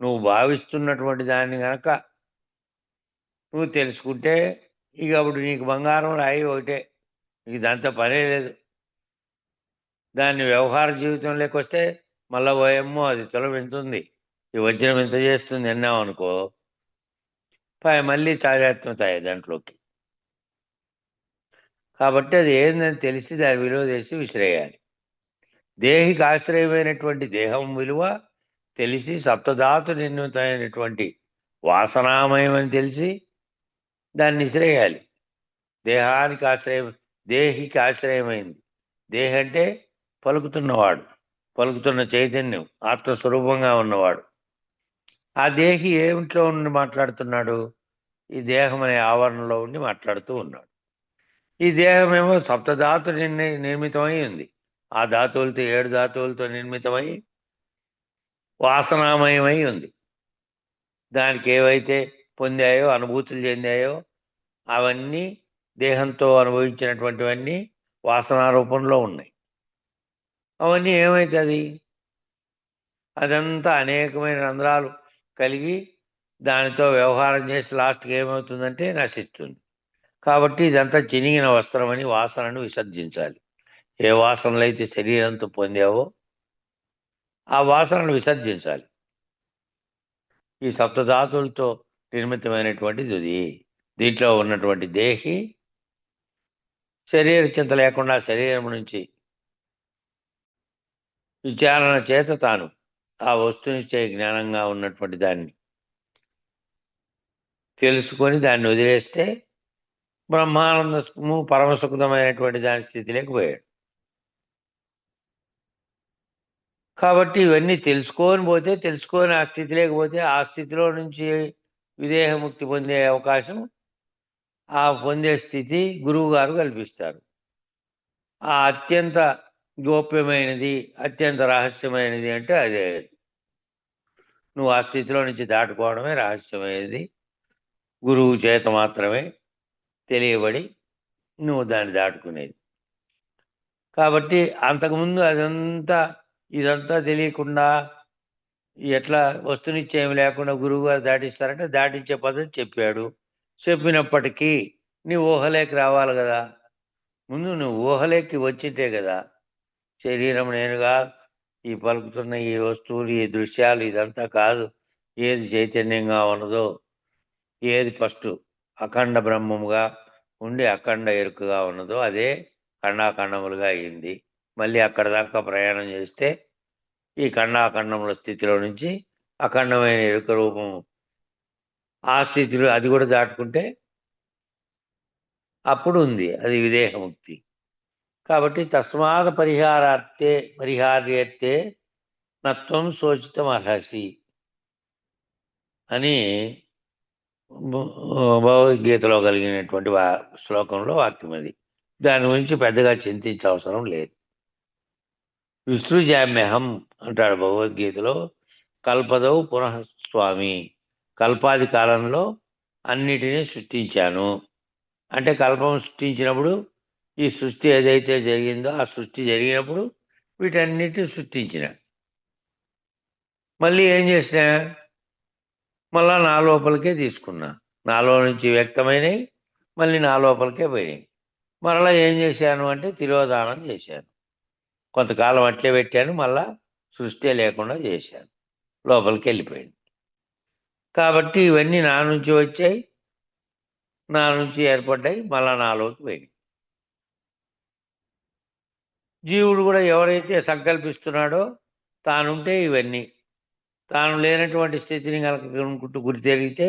నువ్వు భావిస్తున్నటువంటి దాన్ని గనక నువ్వు తెలుసుకుంటే ఇక అప్పుడు నీకు బంగారం రాయి ఒకటే, నీకు దాంతో పనే లేదు. దాన్ని వ్యవహార జీవితంలోకి వస్తే మళ్ళా ఓయమ్మో అది తులం ఎంత ఉంది, ఈ వజ్రం ఎంత చేస్తుంది అన్నావు అనుకో, మళ్ళీ తాజాత్మతాయి దాంట్లోకి. కాబట్టి అది ఏందని తెలిసి దాని విలువ తెలిసి విసిరేయాలి. దేహికి ఆశ్రయమైనటువంటి దేహం విలువ తెలిసి సప్తధాతు నిర్మితమైనటువంటి వాసనామయమని తెలిసి దాన్ని విసిరేయాలి. దేహికి ఆశ్రయమైంది. దేహి అంటే పలుకుతున్నవాడు, పలుకుతున్న చైతన్యం, ఆత్మస్వరూపంగా ఉన్నవాడు. ఆ దేహి ఏమిట్లో ఉండి మాట్లాడుతున్నాడు? ఈ దేహం అనే ఆవరణలో ఉండి మాట్లాడుతూ ఉన్నాడు. ఈ దేహమేమో సప్తధాతు నిర్మితమై ఉంది. ఆ ధాతువులతో 7 ధాతువులతో నిర్మితమై వాసనామయమై ఉంది. దానికి ఏవైతే పొందాయో, అనుభూతులు చెందాయో అవన్నీ దేహంతో అనుభవించినటువంటివన్నీ వాసనా రూపంలో ఉన్నాయి. అవన్నీ ఏమవుతుంది? అదంతా అనేకమైన రంధ్రాలు కలిగి దానితో వ్యవహారం చేసి లాస్ట్కి ఏమవుతుందంటే నశిస్తుంది. కాబట్టి ఇదంతా చినిగిన వస్త్రమని వాసనను విసర్జించాలి. ఏ వాసనలు అయితే శరీరంతో పొందావో ఆ వాసనను విసర్జించాలి. ఈ సప్తధాతువులతో నిర్మితమైనటువంటిది ఇది. దీంట్లో ఉన్నటువంటి దేహి శరీర చింత లేకుండా శరీరం నుంచి విచారణ చేత తాను ఆ వస్తునిచ్చే జ్ఞానంగా ఉన్నటువంటి దాన్ని తెలుసుకొని దాన్ని వదిలేస్తే బ్రహ్మానందము పరమసుఖమైనటువంటి దాని స్థితిలోకి పోయాడు. కాబట్టి ఇవన్నీ తెలుసుకొని ఆ స్థితి లేకపోతే ఆ స్థితిలో నుంచి విదేహముక్తి పొందే అవకాశం, ఆ పొందే స్థితి గురువు గారు కల్పిస్తారు. ఆ అత్యంత గోప్యమైనది, అత్యంత రహస్యమైనది అంటే అదే. నువ్వు ఆ స్థితిలో నుంచి దాటుకోవడమే రహస్యమైనది. గురువు చేత మాత్రమే తెలియబడి నువ్వు దాన్ని దాటుకునేది. కాబట్టి అంతకుముందు ఇదంతా తెలియకుండా ఎట్లా వస్తునిశ్చయం లేకుండా గురువు గారు దాటిస్తారంటే దాటించే పద్ధతి చెప్పాడు. చెప్పినప్పటికీ నీ ఊహలేకి రావాలి కదా. ముందు నువ్వు ఊహలేకి వచ్చింటే కదా శరీరం నేనుగా, ఈ పలుకుతున్న ఈ వస్తువులు, ఈ దృశ్యాలు ఇదంతా కాదు, ఏది చైతన్యంగా ఉన్నదో, ఏది ఫస్ట్ అఖండ బ్రహ్మముగా ఉండి అఖండ ఎరుకగా ఉన్నదో అదే ఖండాఖండములుగా అయింది. మళ్ళీ అక్కడ దాకా ప్రయాణం చేస్తే ఈ ఖండాఖండముల స్థితిలో నుంచి అఖండమైన ఎరుక రూపము ఆ స్థితిలో అది కూడా దాటుకుంటే అప్పుడు ఉంది అది విదేహముక్తి. కాబట్టి తస్మాత్ పరిహార్యతే నత్వం శోచితం అర్హసి అని భగవద్గీతలో కలిగినటువంటి శ్లోకంలో వాక్యం అది. దాని గురించి పెద్దగా చింతించే అవసరం లేదు. విసృజామ్యహం అంటాడు భగవద్గీతలో. కల్పదౌ పునః స్వామి, కల్పాది కాలంలో అన్నిటినీ సృష్టించాను అంటే కల్పం సృష్టించినప్పుడు ఈ సృష్టి ఏదైతే జరిగిందో ఆ సృష్టి జరిగినప్పుడు వీటన్నిటిని సృష్టించిన. మళ్ళీ ఏం చేసినా మళ్ళా నా లోపలికే తీసుకున్నా. నాలో నుంచి వ్యక్తమైనవి మళ్ళీ నా లోపలికే పోయినాయి. మరలా ఏం చేశాను అంటే తిరోధానం చేశాను. కొంతకాలం అట్లే పెట్టాను, మళ్ళా సృష్టి లేకుండా చేశాను, లోపలికి వెళ్ళిపోయింది. కాబట్టి ఇవన్నీ నా నుంచి వచ్చాయి, నా నుంచి ఏర్పడ్డాయి, మళ్ళా నాలోకి పోయినాయి. జీవుడు కూడా ఎవరైతే సంకల్పిస్తున్నాడో తానుంటే ఇవన్నీ, తాను లేనటువంటి స్థితిని కనుక గురి తిరిగితే,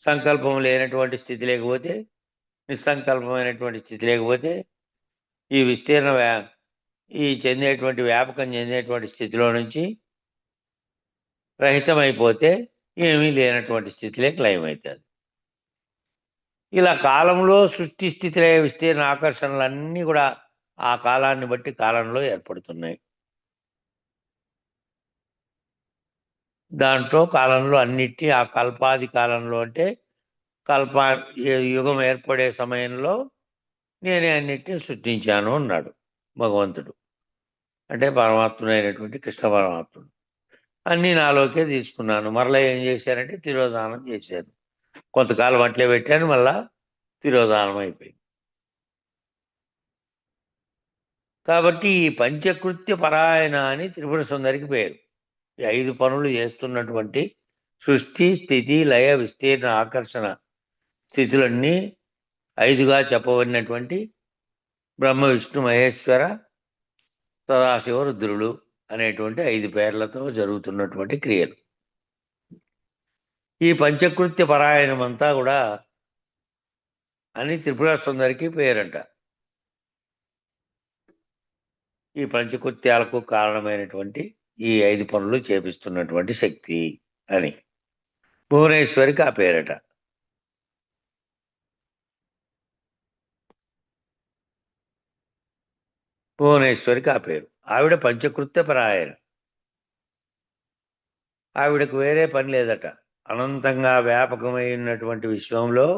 సంకల్పం లేనటువంటి స్థితి లేకపోతే, నిస్సంకల్పమైనటువంటి స్థితి లేకపోతే, ఈ విస్తీర్ణ చెందేటువంటి వ్యాపకం చెందేటువంటి స్థితిలో నుంచి రహితమైపోతే ఏమీ లేనటువంటి స్థితిలోకి లయమవుతుంది. ఇలా కాలంలో సృష్టి స్థితి లయ విస్తీర్ణ ఆకర్షణలన్నీ కూడా ఆ కాలాన్ని బట్టి కాలంలో ఏర్పడుతున్నాయి. దాంట్లో కాలంలో అన్నిటి ఆ కల్పాది కాలంలో అంటే యుగం ఏర్పడే సమయంలో నేనే అన్నిటిని సృష్టించాను అన్నాడు భగవంతుడు. అంటే పరమాత్ముడైనటువంటి కృష్ణ పరమాత్ముడు. అన్నీ నాలోకే తీసుకున్నాను. మరలా ఏం చేశానంటే తిరోధానం చేశాను. కొంతకాలం అట్లే పెట్టాను, మళ్ళా తిరోధానం అయిపోయింది. కాబట్టి ఈ పంచకృత్య పరాయణ అని త్రిపుర సుందరికి పేరు. ఈ 5 పనులు చేస్తున్నటువంటి సృష్టి, స్థితి, లయ, విస్తీర్ణ, ఆకర్షణ స్థితులన్నీ 5గా చెప్పబడినటువంటి బ్రహ్మ, విష్ణు, మహేశ్వర, సదాశివ, రుద్రులు అనేటువంటి 5 పేర్లతో జరుగుతున్నటువంటి క్రియలు. ఈ పంచకృత్య పరాయణమంతా కూడా అని త్రిపుర సుందరికి పేరంట. ఈ పంచకృత్యాలకు కారణమైనటువంటి ఈ 5 పనులు చేపిస్తున్నటువంటి శక్తి అని భువనేశ్వరికి ఆ పేరట. భువనేశ్వరికి ఆ పేరు. ఆవిడ పంచకృత్య పరాయణ. ఆవిడకు వేరే పని లేదట. అనంతంగా వ్యాపకమై ఉన్నటువంటి విశ్వంలో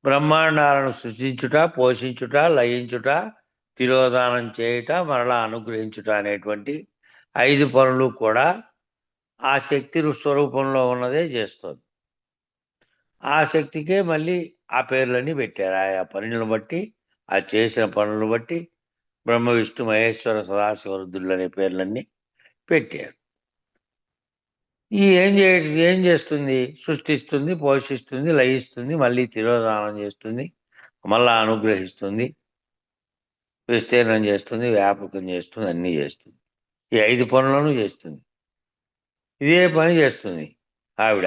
బ్రహ్మాండాలను సృష్టించుట, పోషించుట, లయించుట, తిరోధానం చేయుట, మరలా అనుగ్రహించుట అనేటువంటి 5 పనులు కూడా ఆ శక్తి స్వరూపంలో ఉన్నదే చేస్తుంది. ఆ శక్తికే మళ్ళీ ఆ పేర్లన్నీ పెట్టారు. ఆయా పనులను బట్టి, ఆ చేసిన పనులను బట్టి బ్రహ్మ, విష్ణు, మహేశ్వర, సదాశివ, రుద్రులు అనే పేర్లన్నీ పెట్టారు. ఈ ఏం చేస్తుంది? సృష్టిస్తుంది, పోషిస్తుంది, లయిస్తుంది, మళ్ళీ తిరోధానం చేస్తుంది, మళ్ళా అనుగ్రహిస్తుంది, విస్తీర్ణం చేస్తుంది, వ్యాపకం చేస్తుంది, అన్నీ చేస్తుంది. ఈ 5 పనులను చేస్తుంది. ఇదే పని చేస్తుంది ఆవిడ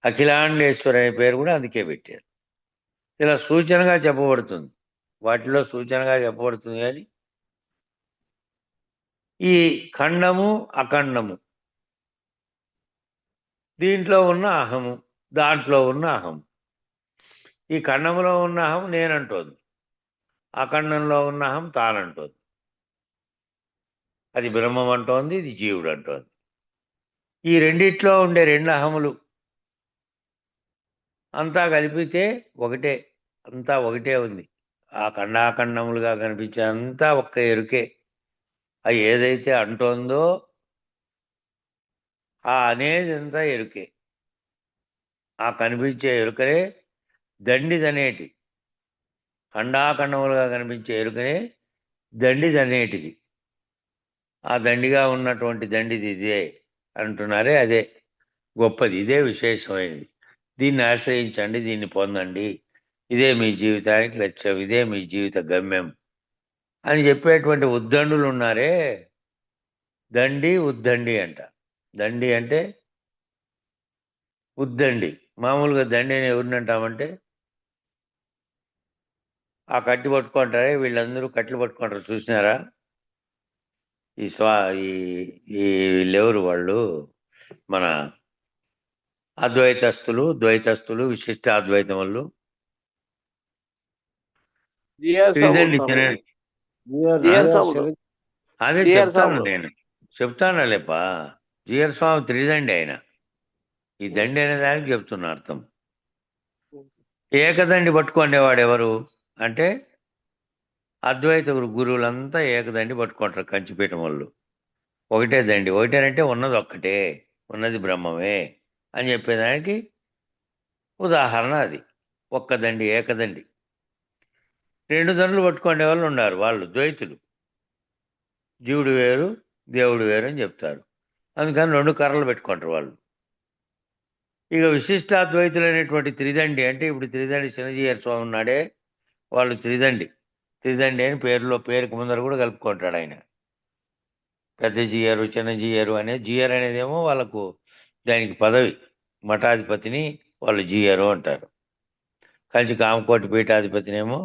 అఖిలాండేశ్వరి అనే పేరు కూడా అందుకే పెట్టారు. ఇలా సూచనగా చెప్పబడుతుంది, వాటిలో సూచనగా చెప్పబడుతుంది. కానీ ఈ ఖండము, అఖండము, దీంట్లో ఉన్న అహము, దాంట్లో ఉన్న అహం. ఈ ఖండంలో ఉన్న అహం నేనంటోంది, అఖండంలో ఉన్న అహం తానంటోంది. అది బ్రహ్మం అంటోంది, ఇది జీవుడు అంటోంది. ఈ రెండిట్లో ఉండే 2 అహములు అంతా కలిపితే ఒకటే, అంతా ఒకటే ఉంది. ఆ ఖండాఖండములుగా కనిపించే అంతా ఒక్క ఎరుకే. అది ఏదైతే అంటోందో ఆ అనేది అంతా ఎరుకే. ఆ కనిపించే ఎరుకనే దండిదనేటి. ఖండాఖండములుగా కనిపించే ఎరుకనే దండిదనేటిది. ఆ దండిగా ఉన్నటువంటి దండిది ఇదే అంటున్నారే, అదే గొప్పది, ఇదే విశేషమైనది. దీన్ని ఆశ్రయించండి, దీన్ని పొందండి, ఇదే మీ జీవితానికి లక్ష్యం, ఇదే మీ జీవిత గమ్యం అని చెప్పేటువంటి ఉద్దండులు ఉన్నారే, దండి ఉద్దండి అంట. దండి అంటే ఉద్దండి. మామూలుగా దండి అని ఎవరిని అంటామంటే, ఆ కట్టి పట్టుకుంటారే, వీళ్ళందరూ కట్టెలు పట్టుకుంటారు చూసినారా? ఈ స్వా ఈ ఈ వీళ్ళెవరు వాళ్ళు? మన అద్వైతస్తులు, ద్వైతస్తులు, విశిష్ట అద్వైతం వాళ్ళు. త్రిదండి తినండి. అదే చెప్తాను నేను, చెప్తానులేపా. జిఆర్ స్వామి త్రిదండి ఆయన. ఈ దండి అనే దానికి చెప్తున్నా అర్థం. ఏకదండి పట్టుకునేవాడు ఎవరు అంటే, అద్వైత గురువులంతా ఏకదండి పట్టుకుంటారు కంచిపీఠం వాళ్ళు. ఒకటే దండి, ఒకటేనంటే ఉన్నది ఒక్కటే, ఉన్నది బ్రహ్మమే అని చెప్పేదానికి ఉదాహరణ అది. ఒక్క దండి, ఏకదండి. 2 దండులు పట్టుకునే వాళ్ళు ఉన్నారు, వాళ్ళు ద్వైతులు. జీవుడు వేరు, దేవుడు వేరు అని చెప్తారు. అందుకని 2 కర్రలు పెట్టుకుంటారు వాళ్ళు. ఇక విశిష్టాద్వైతులైనటువంటి త్రిదండి అంటే, ఇప్పుడు త్రిదండి చిన్నజీయర్ స్వామి ఉన్నాడే, వాళ్ళు త్రిదండి. త్రిదండి అని పేరుకు ముందర కూడా కలుపుకుంటాడు ఆయన. పెద్ద జీయరు, చిన్న జీయరు అనే జీయర్ అనేదేమో వాళ్ళకు దానికి పదవి. మఠాధిపతిని వాళ్ళు జీయరు అంటారు. కంచి కామకోటి పీఠాధిపతినేమో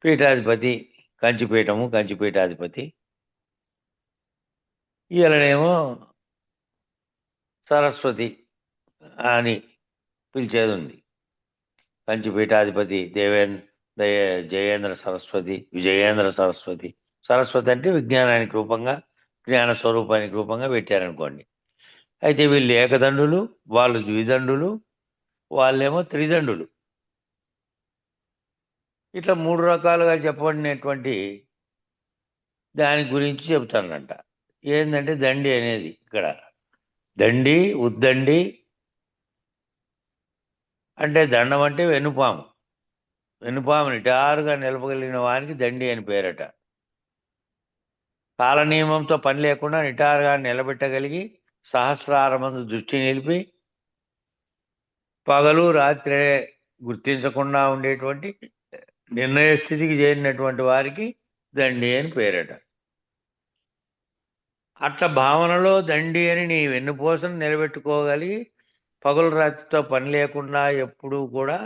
పీఠాధిపతి, కంచిపీఠము, కంచిపీఠాధిపతి. ఈయననేమో సరస్వతి అని పిలిచేది ఉంది. కంచిపీఠాధిపతి జయేంద్ర సరస్వతి, విజయేంద్ర సరస్వతి. సరస్వతి అంటే విజ్ఞానానికి రూపంగా, జ్ఞాన స్వరూపానికి రూపంగా పెట్టారనుకోండి. అయితే వీళ్ళు ఏకదండులు, వాళ్ళు ద్విదండులు, వాళ్ళేమో త్రిదండులు. ఇట్లా 3 రకాలుగా చెప్పబడినటువంటి దాని గురించి చెబుతానంట. ఏంటంటే దండి అనేది ఇక్కడ దండి, ఉద్దండి అంటే దండం అంటే వెన్నుపాము. వెన్నుపాము నిటారుగా నిలపగలిగిన వానికి దండి అని పేరట. కాలనియమంతో పని లేకుండా నిటారుగా నిలబెట్టగలిగి సహస్రారమందు దృష్టి నిలిపి పగలు రాత్రి గుర్తించకుండా ఉండేటువంటి నిర్ణయ స్థితికి చేరినటువంటి వారికి దండి అని పేరట. అట్లా భావనలో దండి అని నీ వెన్నుపూసను నిలబెట్టుకోగలిగి పగలు రాత్రితో పని లేకుండా ఎప్పుడూ కూడా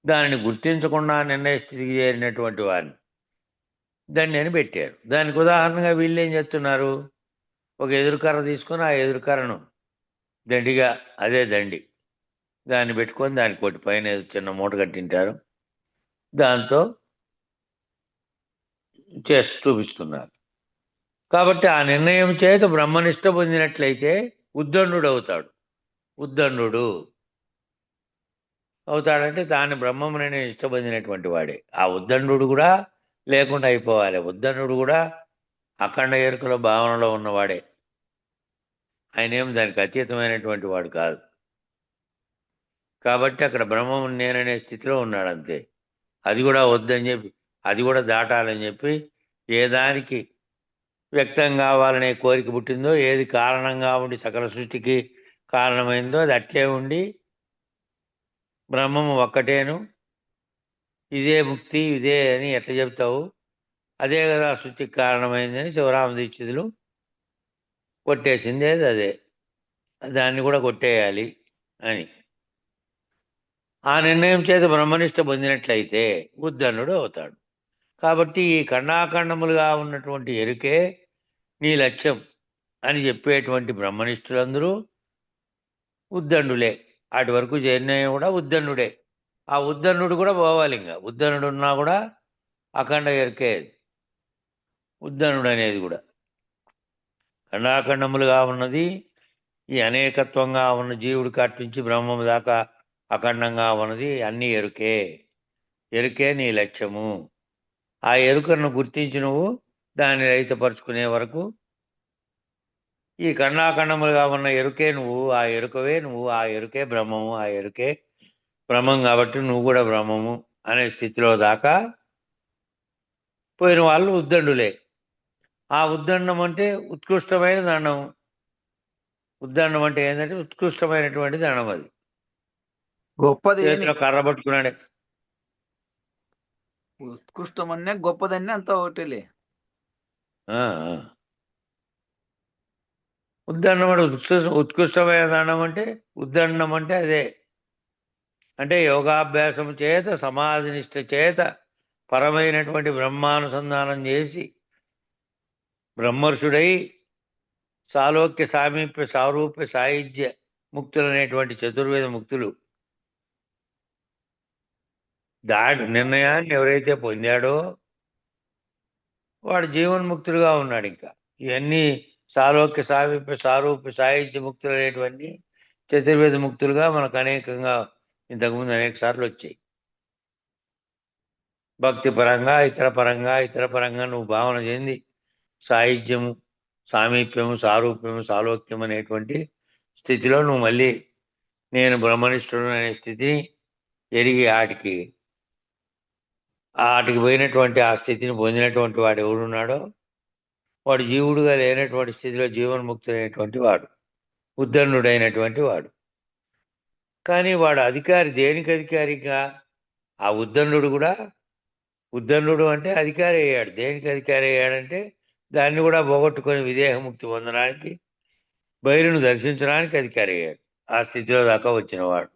దానిని గుర్తించకుండా నిర్ణయ స్థితికి చేరినటువంటి వారిని దండి అని పెట్టారు. దానికి ఉదాహరణగా వీళ్ళు ఏం చేస్తున్నారు? ఒక ఎదురుకర్ర తీసుకొని ఆ ఎదురుకర్రను దండిగా, అదే దండి, దాన్ని పెట్టుకొని దానికి ఒకటి పైన చిన్న మూట కట్టింటారు, దాంతో చేసి చూపిస్తున్నారు. కాబట్టి ఆ నిర్ణయం చేత బ్రహ్మనిష్ట పొందినట్లయితే ఉద్దండు అవుతాడు. ఉద్దండు అవుతాడంటే తాను బ్రహ్మమునని ఇష్టపొందినటువంటి వాడే. ఆ ఉద్దండు కూడా లేకుండా అయిపోవాలి. ఉద్దండు కూడా అఖండ ఎరుకల భావనలో ఉన్నవాడే. ఆయన ఏం దానికి అతీతమైనటువంటి వాడు కాదు. కాబట్టి అక్కడ బ్రహ్మము నేననే స్థితిలో ఉన్నాడు అంతే. అది కూడా వద్దని చెప్పి, అది కూడా దాటాలని చెప్పి, ఏ దానికి వ్యక్తం కావాలనే కోరిక పుట్టిందో, ఏది కారణంగా ఉండి సకల సృష్టికి కారణమైందో అది అట్లే ఉండి బ్రహ్మము ఒక్కటేను, ఇదే ముక్తి ఇదే అని ఎట్లా చెప్తావు, అదే కదా సృష్టికి కారణమైందని శివరామ దీక్షితులు కొట్టేసింది అదే, దాన్ని కూడా కొట్టేయాలి అని ఆ నిర్ణయం చేత బ్రహ్మనిష్ట పొందినట్లయితే ఉద్దన్నుడు అవుతాడు. కాబట్టి ఈ ఖండాఖండములుగా ఉన్నటువంటి ఎరుకే నీ లక్ష్యం అని చెప్పేటువంటి బ్రహ్మనిష్ఠులందరూ ఉద్దండులే. అటు వరకు చేరినవి కూడా ఉద్దన్నుడే. ఆ ఉద్దన్నుడు కూడా పోవాలి. ఇంకా ఉద్దన్నుడు ఉన్నా కూడా అఖండ ఎరుకే ఉద్దన్నుడు అనేది కూడా. ఖండాఖండములుగా ఉన్నది ఈ అనేకత్వంగా ఉన్న జీవుడి కాటి నుంచి బ్రహ్మము దాకా అఖండంగా ఉన్నది అన్ని ఎరుకే. ఎరుకే నీ లక్ష్యము. ఆ ఎరుకను గుర్తించి నువ్వు దాన్ని రహితపరుచుకునే వరకు ఈ ఖండాఖండములుగా ఉన్న ఎరుకే నువ్వు, ఆ ఎరుకవే నువ్వు, ఆ ఎరుకే బ్రహ్మము, ఆ ఎరుకే బ్రహ్మం కాబట్టి నువ్వు కూడా బ్రహ్మము అనే స్థితిలో దాకా పోయిన వాళ్ళు ఉద్దండులే. ఆ ఉద్దండం అంటే ఉత్కృష్టమైన దండం. ఉద్దండం అంటే ఏంటంటే ఉత్కృష్టమైనటువంటి దండం. అది గొప్పది చేతిలో కర్ర పట్టుకున్నాడే. ఉత్కృష్టమన్నే గొప్పదన్నే అంతా ఒకటేలే. ఆ, ఆ. ఉద్దండం అంటే ఉత్కృష్టమైన దండం అంటే ఉద్దండం అంటే అదే. అంటే యోగాభ్యాసం చేత సమాధి నిష్ట చేత పరమైనటువంటి బ్రహ్మానుసంధానం చేసి బ్రహ్మర్షుడై సాలోక్య సామీప్య సారూప్య సాయుధ్య ముక్తులు అనేటువంటి చతుర్వేద ముక్తులు నిర్ణయాన్ని ఎవరైతే పొందాడో వాడు జీవన్ముక్తుడుగా ఉన్నాడు. ఇంకా ఇవన్నీ సాలోక్య సామీప్య సారూప్య సాయుధ్య ముక్తులు అనేటువంటి చతుర్వేద ముక్తులుగా మనకు అనేకంగా ఇంతకుముందు అనేక సార్లు వచ్చాయి. భక్తి పరంగా ఇతర పరంగా నువ్వు భావన చెంది సాహిత్యము సామీప్యము సారూప్యము సాలోక్యం అనేటువంటి స్థితిలో నువ్వు మళ్ళీ నేను బ్రహ్మనిష్ఠుడు అనే స్థితిని ఎరిగి ఆటికి పోయినటువంటి ఆ స్థితిని పొందినటువంటి వాడు ఎవడున్నాడో వాడు జీవుడుగా లేనటువంటి స్థితిలో జీవన్ముక్తుడైనటువంటి వాడు ఉద్దన్నుడైనటువంటి వాడు. కానీ వాడు అధికారి దేనికి అధికారిగా? ఆ ఉద్దన్నుడు కూడా ఉద్దన్నుడు అంటే అధికారి అయ్యాడు. దేనికి అధికారి అయ్యాడంటే దాన్ని కూడా పోగొట్టుకొని విదేహముక్తి పొందడానికి బయలును దర్శించడానికి అధికారి అయ్యాడు. ఆ స్థితిలో దాకా వచ్చినవాడు.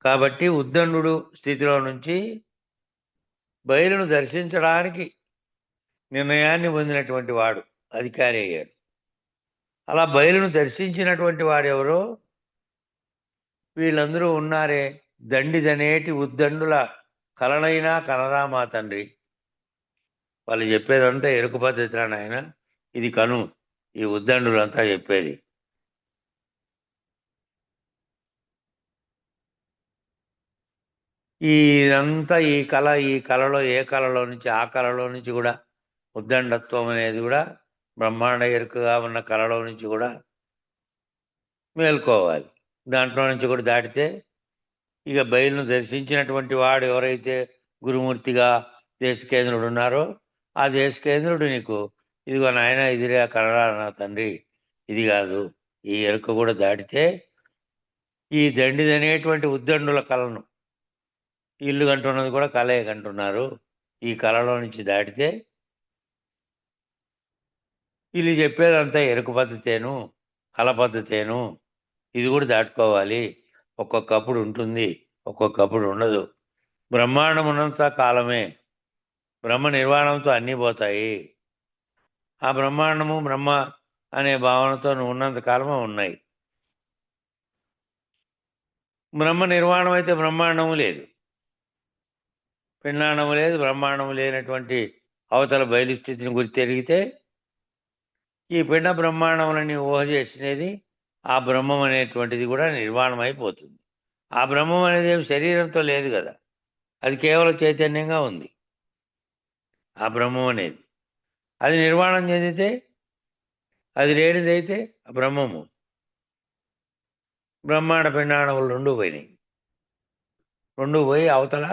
కాబట్టి ఉద్దన్నుడు స్థితిలో నుంచి బయలును దర్శించడానికి నిర్ణయాన్ని పొందినటువంటి వాడు అధికారి అయ్యాడు. అలా బయలును దర్శించినటువంటి వాడెవరో వీళ్ళందరూ ఉన్నారే, దండిదనేటి ఉద్దండుల కలనైనా కనరా మా తండ్రి. వాళ్ళు చెప్పేదంతా ఎరుక పద్ధతిరా నాయన, ఇది కను ఈ ఉద్దండులంతా చెప్పేది. ఇదంతా ఈ కళలో ఏ కళలో నుంచి ఆ కళలో నుంచి కూడా ఉద్దండత్వం అనేది కూడా బ్రహ్మాండ ఎరుకగా ఉన్న కళలో నుంచి కూడా మేల్కోవాలి. దాంట్లో నుంచి కూడా దాటితే ఇక బయలును దర్శించినటువంటి వాడు ఎవరైతే గురుమూర్తిగా దేశకేంద్రుడు ఉన్నారో ఆ దేశకేంద్రుడు నీకు ఇదిగో నాయన ఇదిరే కనరా నా తండ్రి, ఇది కాదు, ఈ ఎరుక కూడా దాటితే ఈ దండిదనేటువంటి ఉద్దండుల కళను, ఇల్లు కంటున్నది కూడా కళే కంటున్నారు, ఈ కళలో నుంచి దాటితే వీళ్ళు చెప్పేదంతా ఎరుక పద్ధతేను కళ పద్ధతేను, ఇది కూడా దాటుకోవాలి. ఒక్కొక్కప్పుడు ఉంటుంది, ఒక్కొక్కప్పుడు ఉండదు. బ్రహ్మాండం ఉన్నంత కాలమే, బ్రహ్మ నిర్వాణంతో అన్నీ పోతాయి. ఆ బ్రహ్మాండము బ్రహ్మ అనే భావనతో నువ్వు ఉన్నంత కాలమే ఉన్నాయి. బ్రహ్మ నిర్వాణం అయితే బ్రహ్మాండము లేదు, పిండాండము లేదు, బ్రహ్మాండము లేనటువంటి అవతల బయలు స్థితిని గురించి తిరిగితే ఈ పిండ బ్రహ్మాండములని ఊహ చేసినది ఆ బ్రహ్మం అనేటువంటిది కూడా నిర్వాణం అయిపోతుంది. ఆ బ్రహ్మం అనేది ఏమి శరీరంతో లేదు కదా, అది కేవలం చైతన్యంగా ఉంది ఆ బ్రహ్మం అనేది. అది నిర్వాణం చెందితే అది లేనిదైతే బ్రహ్మము. బ్రహ్మాండ పిండాండములు రెండు పోయినాయి. రెండు పోయి అవతల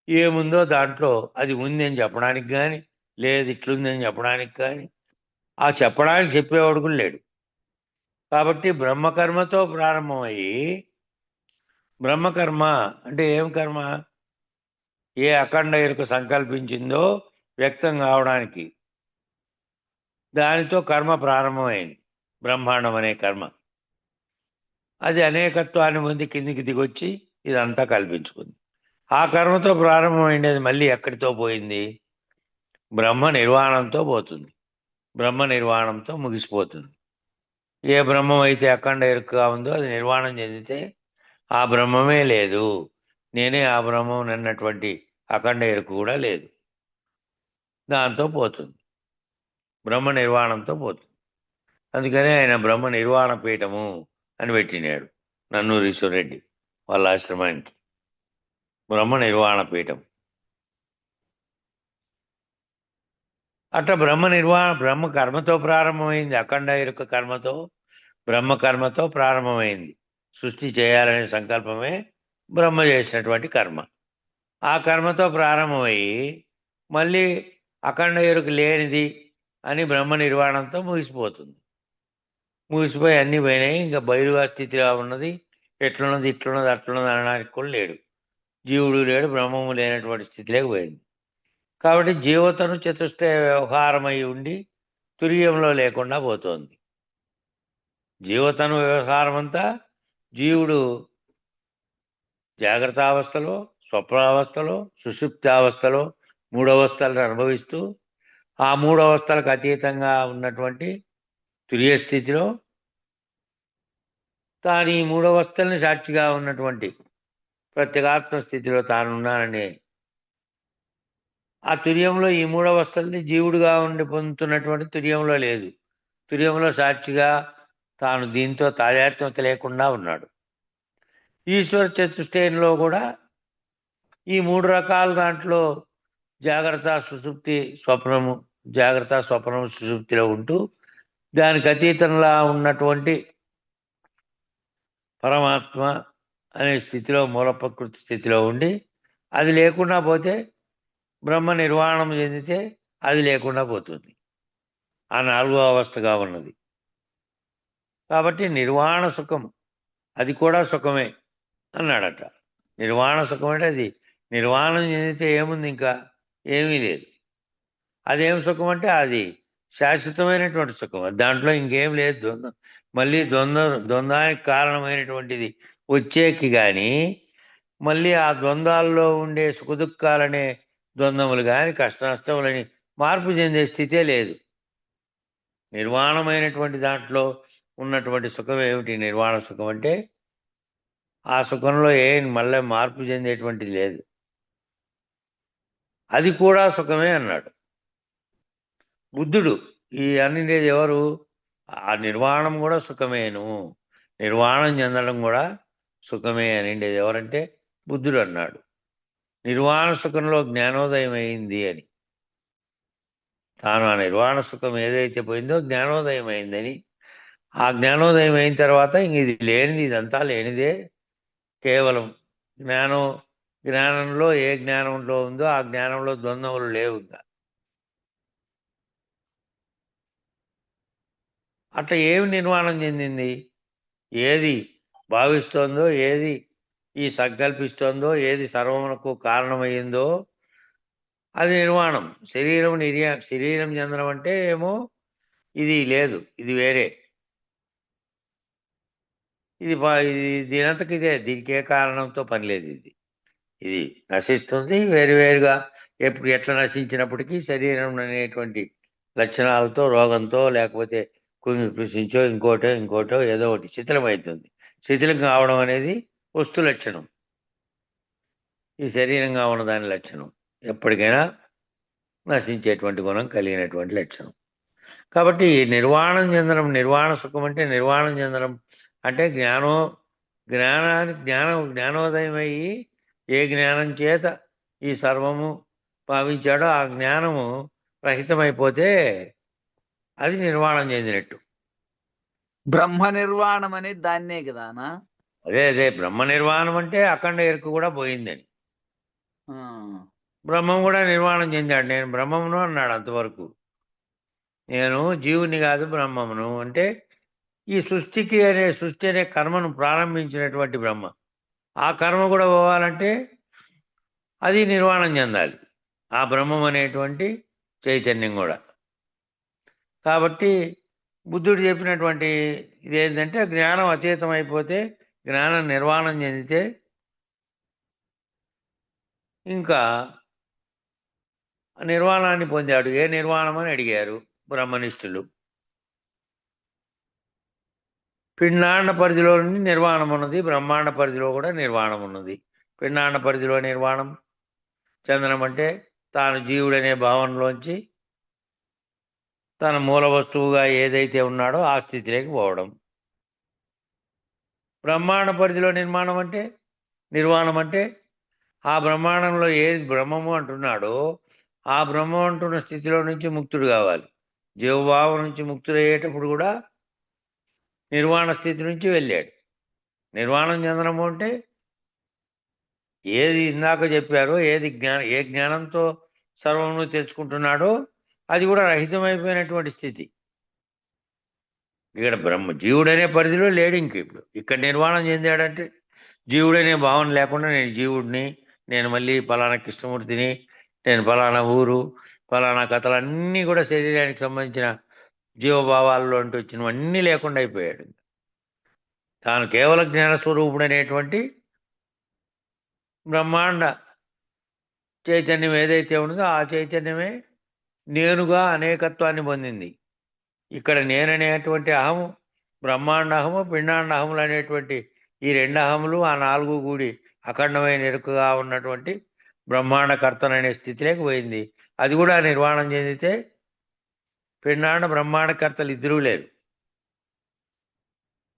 ఏముందో దాంట్లో అది ఉంది అని చెప్పడానికి కానీ, లేదు ఇట్లుంది అని చెప్పడానికి కానీ, ఆ చెప్పడానికి చెప్పేవాడు కూడా లేడు. కాబట్టి బ్రహ్మకర్మతో ప్రారంభమయ్యి, బ్రహ్మకర్మ అంటే ఏం కర్మ? ఏ అఖండ ఎరుక సంకల్పించిందో వ్యక్తం కావడానికి దానితో కర్మ ప్రారంభమైంది. బ్రహ్మాండం అనే కర్మ అది అనేకత్వాన్ని పొంది కిందికి దిగొచ్చి ఇదంతా కల్పించుకుంది. ఆ కర్మతో ప్రారంభమైంది మళ్ళీ ఎక్కడితో పోయింది? బ్రహ్మ నిర్వాణంతో పోతుంది. బ్రహ్మ నిర్వాణంతో ముగిసిపోతుంది. ఏ బ్రహ్మం అయితే అఖండ ఎరుకగా ఉందో అది నిర్వాణం చెందితే ఆ బ్రహ్మమే లేదు, నేనే ఆ బ్రహ్మం అన్నటువంటి అఖండ ఎరుక కూడా లేదు. దాంతో పోతుంది, బ్రహ్మ నిర్వాణంతో పోతుంది. అందుకనే ఆయన బ్రహ్మ నిర్వాణ పీఠము అని పెట్టినాడు నన్నూరి ఈశ్వరరెడ్డి వాళ్ళ ఆశ్రమానికి. బ్రహ్మ నిర్వాణ పీఠం. అట్లా బ్రహ్మ కర్మతో ప్రారంభమైంది. అఖండ ఎరుక కర్మతో, బ్రహ్మ కర్మతో ప్రారంభమైంది. సృష్టి చేయాలనే సంకల్పమే బ్రహ్మ చేసినటువంటి కర్మ. ఆ కర్మతో ప్రారంభమయ్యి మళ్ళీ అఖండ ఎరుక లేనిది అని బ్రహ్మ నిర్వాణంతో ముగిసిపోతుంది. ముగిసిపోయి అన్నీ పోయినాయి. ఇంకా బయలుగా స్థితిగా ఉన్నది. ఎట్లున్నది, ఇట్లున్నది, అట్లున్నది అనడానికి కూడా లేడు. జీవుడు లేడు, బ్రహ్మము లేనటువంటి స్థితిలోకి పోయింది. కాబట్టి జీవతను చతుష్టయ వ్యవహారమై ఉండి తుర్యంలో లేకుండా పోతోంది. జీవతను వ్యవహారం అంతా జీవుడు జాగ్రత్తావస్థలో, స్వప్నావస్థలో, సుషుప్తావస్థలో మూడవస్థలను అనుభవిస్తూ ఆ మూడవస్థలకు అతీతంగా ఉన్నటువంటి తురియ స్థితిలో తాను ఈ మూడవస్థల్ని సాక్షిగా ఉన్నటువంటి ప్రత్యేగాత్మ స్థితిలో తానున్నానని ఆ తుర్యంలో ఈ మూడవస్థల్ని జీవుడుగా ఉండి పొందుతున్నటువంటి తుర్యంలో లేదు. తుర్యంలో సాక్షిగా తాను దీంతో తాదాత్మ్యత లేకుండా ఉన్నాడు. ఈశ్వర చతుష్టయంలో కూడా ఈ మూడు రకాల దాంట్లో జాగ్రత్త, సుషుప్తి, స్వప్నము, జాగ్రత్త, స్వప్నము, సుషుప్తిలో ఉంటూ దానికి అతీతంగా ఉన్నటువంటి పరమాత్మ అనే స్థితిలో, మూల ప్రకృతి స్థితిలో ఉండి అది లేకుండా పోతే బ్రహ్మ నిర్వాణం చెందితే అది లేకుండా పోతుంది. ఆ నాలుగో అవస్థగా ఉన్నది. కాబట్టి నిర్వాణ సుఖం అది కూడా సుఖమే అన్నాడట. నిర్వాణ సుఖం అంటే అది నిర్వాణం చెందితే ఏముంది, ఇంకా ఏమీ లేదు. అదేం సుఖం అంటే అది శాశ్వతమైనటువంటి సుఖం. దాంట్లో ఇంకేం లేదు. ద్వంద్వం మళ్ళీ ద్వంద్వానికి కారణమైనటువంటిది వచ్చేకి కానీ మళ్ళీ ఆ ద్వంద్వాల్లో ఉండే సుఖదుఖాలనే ద్వంద్వములు కానీ కష్ట నష్టములని మార్పు చెందే స్థితే లేదు. నిర్వాణమైనటువంటి దాంట్లో ఉన్నటువంటి సుఖం ఏమిటి? నిర్వాణ సుఖం అంటే ఆ సుఖంలో మళ్ళీ మార్పు చెందేటువంటిది లేదు. అది కూడా సుఖమే అన్నాడు బుద్ధుడు. ఈ అనేది ఎవరు? ఆ నిర్వాణం కూడా సుఖమేను, నిర్వాణం చెందడం కూడా సుఖమే అనిండేది ఎవరంటే బుద్ధుడు అన్నాడు. నిర్వాణ సుఖంలో జ్ఞానోదయం అయింది అని. తాను ఆ నిర్వాణ సుఖం ఏదైతే పోయిందో జ్ఞానోదయం అయిందని. ఆ జ్ఞానోదయం అయిన తర్వాత ఇంక ఇది లేనిది, ఇదంతా లేనిదే, కేవలం జ్ఞానంలో ఏ జ్ఞానంలో ఉందో ఆ జ్ఞానంలో ద్వంద్వములు లేవు. ఇంకా అట్లా ఏమి నిర్వాణం చెందింది? ఏది భావిస్తోందో, ఏది ఈ సంకల్పిస్తోందో, ఏది సర్వమునకు కారణమయ్యిందో అది నిర్వాణం. శరీరం చెందడం అంటే ఏమో ఇది లేదు, ఇది వేరే, ఇది దీనంతకి ఇదే, దీనికి ఏ కారణంతో పని లేదు. ఇది నశిస్తుంది వేరువేరుగా. ఎట్లా నశించినప్పటికీ శరీరం అనేటువంటి లక్షణాలతో, రోగంతో, లేకపోతే కుంగి కృషించో ఇంకోటో ఏదో ఒకటి శిథిలమవుతుంది. శిథిలం కావడం అనేది వస్తు లక్షణం. ఈ శరీరంగా ఉన్న దాని లక్షణం ఎప్పటికైనా నశించేటువంటి గుణం కలిగినటువంటి లక్షణం. కాబట్టి నిర్వాణం చెందడం, నిర్వాణ సుఖం అంటే నిర్వాణం చెందడం అంటే జ్ఞానోదయం అయ్యి ఏ జ్ఞానం చేత ఈ సర్వము భావించాడో ఆ జ్ఞానము రహితమైపోతే అది నిర్వాణం చెందినట్టు. బ్రహ్మ నిర్వాణం అనేది దాన్నే కదానా? అదే బ్రహ్మ నిర్వాణం అంటే అఖండ ఎరుక కూడా పోయిందని. ఆ, బ్రహ్మం కూడా నిర్వాణం చెందాడు. నేను బ్రహ్మమును అన్నాడు అంతవరకు. నేను జీవుని కాదు బ్రహ్మమును అంటే ఈ సృష్టి అనే కర్మను ప్రారంభించినటువంటి బ్రహ్మ. ఆ కర్మ కూడా పోవాలంటే అది నిర్వాణం చెందాలి, ఆ బ్రహ్మం అనేటువంటి చైతన్యం కూడా. కాబట్టి బుద్ధుడు చెప్పినటువంటి ఇదేంటంటే జ్ఞానం అతీతం అయిపోతే, జ్ఞానం నిర్వాణం చెందితే ఇంకా నిర్వాణాన్ని పొందాడు. ఏ నిర్వాణం అని అడిగారు బ్రహ్మనిష్ఠులు. పిండాండ పరిధిలో నుండి నిర్వాణం ఉన్నది, బ్రహ్మాండ పరిధిలో కూడా నిర్వాణం ఉన్నది. పిండాండ పరిధిలో నిర్వాణం చెందడం అంటే తాను జీవుడనే భావనలోంచి తన మూల వస్తువుగా ఏదైతే ఉన్నాడో ఆ స్థితిలోకి పోవడం. బ్రహ్మాండ పరిధిలో నిర్వాణం అంటే ఆ బ్రహ్మాండంలో ఏది బ్రహ్మము అంటున్నాడో ఆ బ్రహ్మం అంటున్న స్థితిలో నుంచి ముక్తుడు కావాలి. జీవభావం నుంచి ముక్తుడయ్యేటప్పుడు కూడా నిర్వాణ స్థితి నుంచి వెళ్ళాడు. నిర్వాణం చెందడము అంటే ఏది ఇందాక చెప్పారో ఏ జ్ఞానంతో సర్వమును తెలుసుకుంటున్నాడో అది కూడా రహితమైపోయినటువంటి స్థితి. ఇక్కడ జీవుడనే పరిధిలో లేడు ఇంక. ఇక్కడ నిర్వాణం చెందాడంటే జీవుడనే భావన లేకుండా నేను జీవుడిని, నేను మళ్ళీ ఫలానా కృష్ణమూర్తిని, నేను ఫలానా ఊరు, ఫలానా కథలు అన్నీ కూడా శరీరానికి సంబంధించిన జీవభావాల్లో అంటూ వచ్చినవన్నీ లేకుండా అయిపోయాడు. తాను కేవల జ్ఞానస్వరూపుడు అనేటువంటి బ్రహ్మాండ చైతన్యం ఏదైతే ఉన్నదో ఆ చైతన్యమే నేనుగా అనేకత్వాన్ని పొందింది. ఇక్కడ నేననేటువంటి అహము, బ్రహ్మాండ అహము, పిండాండ అహములు అనేటువంటి ఈ రెండు అహములు, ఆ నాలుగు కూడి అఖండమైన ఎరుకగా ఉన్నటువంటి బ్రహ్మాండ కర్తననే స్థితిలోకి పోయింది. అది కూడా నిర్వాణం చెందితే పిండాండ బ్రహ్మాండ కర్తలు ఇద్దరూ లేరు.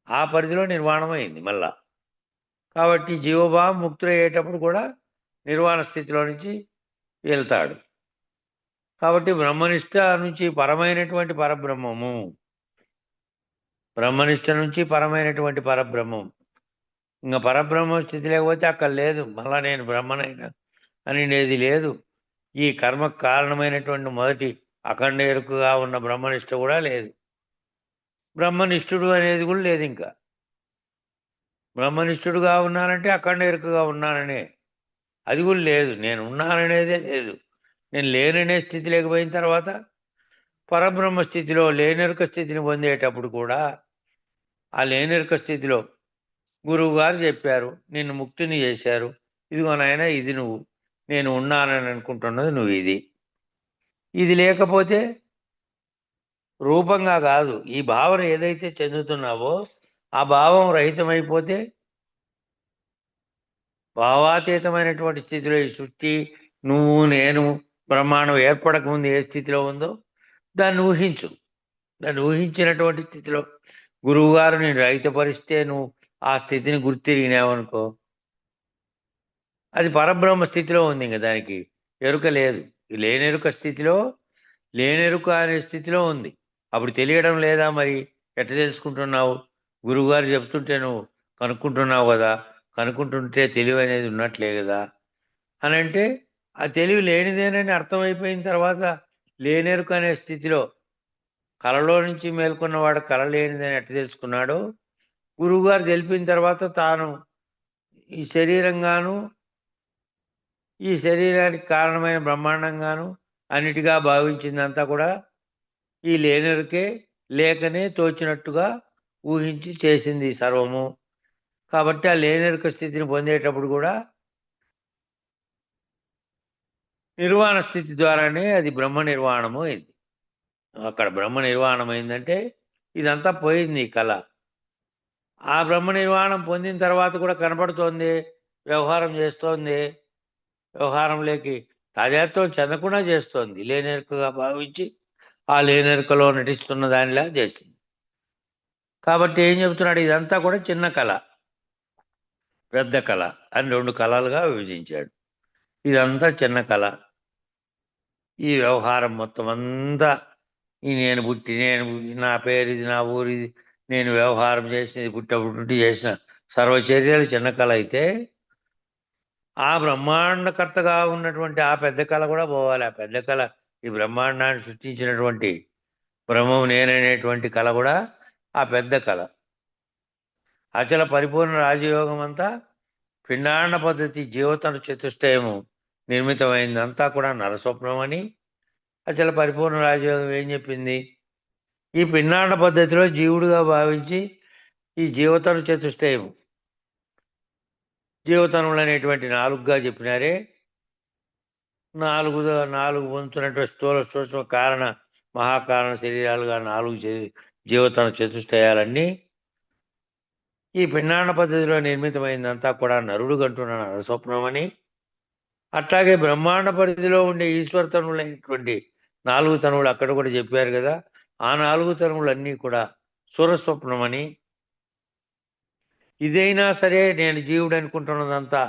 ఆ పరిధిలో నిర్వాణం అయింది మళ్ళా. కాబట్టి జీవభావం ముక్తులయ్యేటప్పుడు కూడా నిర్వాణ స్థితిలో నుంచి వెళ్తాడు. కాబట్టి బ్రహ్మనిష్ట నుంచి పరమైనటువంటి పరబ్రహ్మము, బ్రహ్మనిష్ట నుంచి పరమైనటువంటి పరబ్రహ్మం. ఇంకా పరబ్రహ్మ స్థితి లేకపోతే అక్కడ లేదు మళ్ళా నేను బ్రహ్మనైనా అనేది లేదు. ఈ కర్మకు కారణమైనటువంటి మొదటి అఖండ ఎరుకగా ఉన్న బ్రహ్మనిష్ట కూడా లేదు. బ్రహ్మనిష్ఠుడు అనేది కూడా లేదు. ఇంకా బ్రహ్మనిష్ఠుడుగా ఉన్నానంటే అఖండ ఎరుకగా ఉన్నాననే అది కూడా లేదు. నేను ఉన్నాననేదే లేదు. నేను లేననే స్థితి లేకపోయిన తర్వాత పరబ్రహ్మ స్థితిలో లేనెరుక స్థితిని పొందేటప్పుడు కూడా ఆ లేనెరుక స్థితిలో గురువు గారు చెప్పారు, నిన్ను ముక్తిని చేశారు, ఇదిగో నాయన ఇది నువ్వు, నేను ఉన్నానని అనుకుంటున్నది నువ్వు, ఇది లేకపోతే రూపంగా కాదు, ఈ భావన ఏదైతే చెందుతున్నావో ఆ భావం రహితమైపోతే భావాతీతమైనటువంటి స్థితిలో ఈ సృష్టి, నువ్వు, నేను, బ్రహ్మాండం ఏర్పడకముందు ఏ స్థితిలో ఉందో దాన్ని ఊహించు. దాన్ని ఊహించినటువంటి స్థితిలో గురువు గారు నేను రహితపరిస్తే నువ్వు ఆ స్థితిని గుర్తిరిగినావనుకో, అది పరబ్రహ్మ స్థితిలో ఉంది. ఇంకా దానికి ఎరుక లేదు. లేనెరుక స్థితిలో, లేనెరుక అనే స్థితిలో ఉంది. అప్పుడు తెలియడం లేదా? మరి ఎట్ట తెలుసుకుంటున్నావు? గురువుగారు చెప్తుంటే నువ్వు కనుక్కుంటున్నావు కదా, కనుక్కుంటుంటే తెలివి అనేది ఉన్నట్లే కదా అని అంటే ఆ తెలివి లేనిదేనని అర్థమైపోయిన తర్వాత లేనెరుక అనే స్థితిలో కలలో నుంచి మేల్కొన్నవాడు కల లేనిదని ఎట్ట తెలుసుకున్నాడో, గురువుగారు తెలిపిన తర్వాత తాను ఈ శరీరంగాను, ఈ శరీరానికి కారణమైన బ్రహ్మాండంగాను అన్నిటిగా భావించిందంతా కూడా ఈ లేనెరుకే, లేకనే తోచినట్టుగా ఊహించి చేసింది సర్వము. కాబట్టి ఆ లేనెరుక స్థితిని పొందేటప్పుడు కూడా నిర్వాణ స్థితి ద్వారానే అది బ్రహ్మ నిర్వాణము అయింది. అక్కడ బ్రహ్మ నిర్వాణం అయిందంటే ఇదంతా పోయింది కళ. ఆ బ్రహ్మ నిర్వాణం పొందిన తర్వాత కూడా కనపడుతోంది, వ్యవహారం చేస్తోంది. వ్యవహారంలోకి తాజాత్వం చెందకుండా చేస్తోంది. లేనెరుకగా భావించి ఆ లేనెరుకలో నటిస్తున్న దానిలా చేసింది. కాబట్టి ఏం చెబుతున్నాడు? ఇదంతా కూడా చిన్న కళ, పెద్ద కళ అని రెండు కళలుగా విభజించాడు. ఇదంతా చిన్న కళ, ఈ వ్యవహారం మొత్తం అంతా ఈ నేను పుట్టి నా పేరు ఇది, నా ఊరు ఇది, నేను వ్యవహారం చేసినది, పుట్టి చేసిన సర్వచర్యలు చిన్న కళ అయితే ఆ బ్రహ్మాండకర్తగా ఉన్నటువంటి ఆ పెద్ద కళ కూడా పోవాలి. ఆ పెద్ద కళ ఈ బ్రహ్మాండాన్ని సృష్టించినటువంటి బ్రహ్మం నేననేటువంటి కళ కూడా ఆ పెద్ద కళ. అచల పరిపూర్ణ రాజయోగం అంతా పిండాండ పద్ధతి జీవతను చతుష్టయము నిర్మితమైందంతా కూడా నరస్వప్నం అని అచల పరిపూర్ణ రాజయోగం ఏం చెప్పింది? ఈ పిండాండ పద్ధతిలో జీవుడుగా భావించి ఈ జీవతను చతుష్టయము జీవతనములు అనేటువంటి నాలుగుగా చెప్పినారే, నాలుగు వంతున్నటువంటి స్థూల సూక్ష్మ కారణ మహాకారణ శరీరాలుగా నాలుగు జీవతన చతుష్టయాలన్నీ ఈ పిండాండ పద్ధతిలో నిర్మితమైందంతా కూడా నరుడు గంటున్న నరస్వప్నమని, అట్లాగే బ్రహ్మాండ పరిధిలో ఉండే ఈశ్వర తనువులైనటువంటి 4 తనువులు అక్కడ కూడా చెప్పారు కదా, ఆ 4 తనువులన్నీ కూడా సురస్వప్నమని, ఇదైనా సరే నేను జీవుడు అనుకుంటున్నదంతా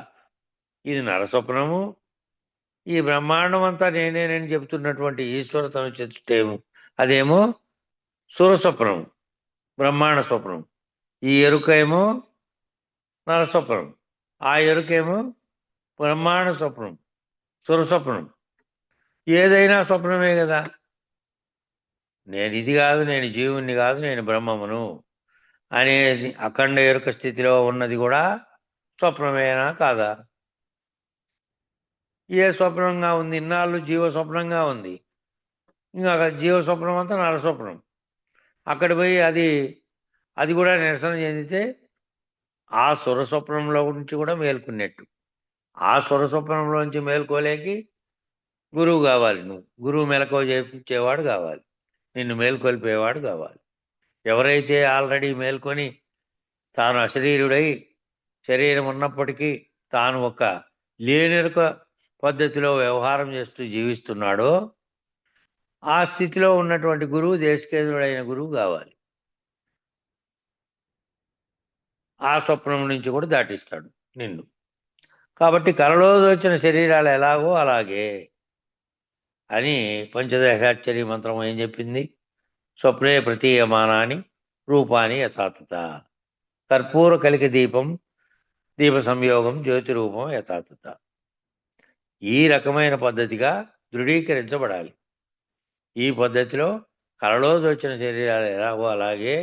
ఇది నరస్వప్నము, ఈ బ్రహ్మాండం అంతా నేనేనని చెబుతున్నటువంటి ఈశ్వర తను చతుష్టయము అదేమో సురస్వప్నం, బ్రహ్మాండ స్వప్నం. ఈ ఎరుకేమో నరస్వప్నం, ఆ ఎరుకేమో బ్రహ్మాండ స్వప్నం, సురస్వప్నం. ఏదైనా స్వప్నమే కదా. నేను ఇది కాదు, నేను జీవుణ్ణి కాదు, నేను బ్రహ్మమును అనేది అఖండ ఎరుక స్థితిలో ఉన్నది కూడా స్వప్నమేనా కాదా? ఏ స్వప్నంగా ఉంది? ఇన్నాళ్ళు జీవ స్వప్నంగా ఉంది. ఇంకా జీవ స్వప్నం అంతా నరస్వప్నం. అక్కడ పోయి అది కూడా నిరసన చెందితే ఆ సురస్వప్నంలో నుంచి కూడా మేల్కొన్నట్టు. ఆ సురస్వప్నంలోంచి మేల్కోలేకి గురువు కావాలి. నువ్వు గురువు మెలకువ చేపించేవాడు కావాలి, నిన్ను మేల్కొల్పేవాడు కావాలి. ఎవరైతే ఆల్రెడీ మేల్కొని తాను అశరీరుడై శరీరం ఉన్నప్పటికీ తాను ఒక లేనెరుక పద్ధతిలో వ్యవహారం చేస్తూ జీవిస్తున్నాడో ఆ స్థితిలో ఉన్నటువంటి గురువు దేశకేంద్రుడైన గురువు కావాలి. ఆ స్వప్నం నుంచి కూడా దాటిస్తాడు నిన్ను. కాబట్టి కలలో వచ్చిన శరీరాలు ఎలాగో అలాగే అని పంచదశాక్షరి మంత్రం ఏం చెప్పింది? స్వప్నే ప్రతీయమానాని రూపాని యథాతథ, కర్పూర కలిక దీప సంయోగం జ్యోతి రూపం యథాతథ. ఈ రకమైన పద్ధతిగా దృఢీకరించబడాలి. ఈ పద్ధతిలో కలలో వచ్చిన శరీరాలు ఎలాగో అలాగే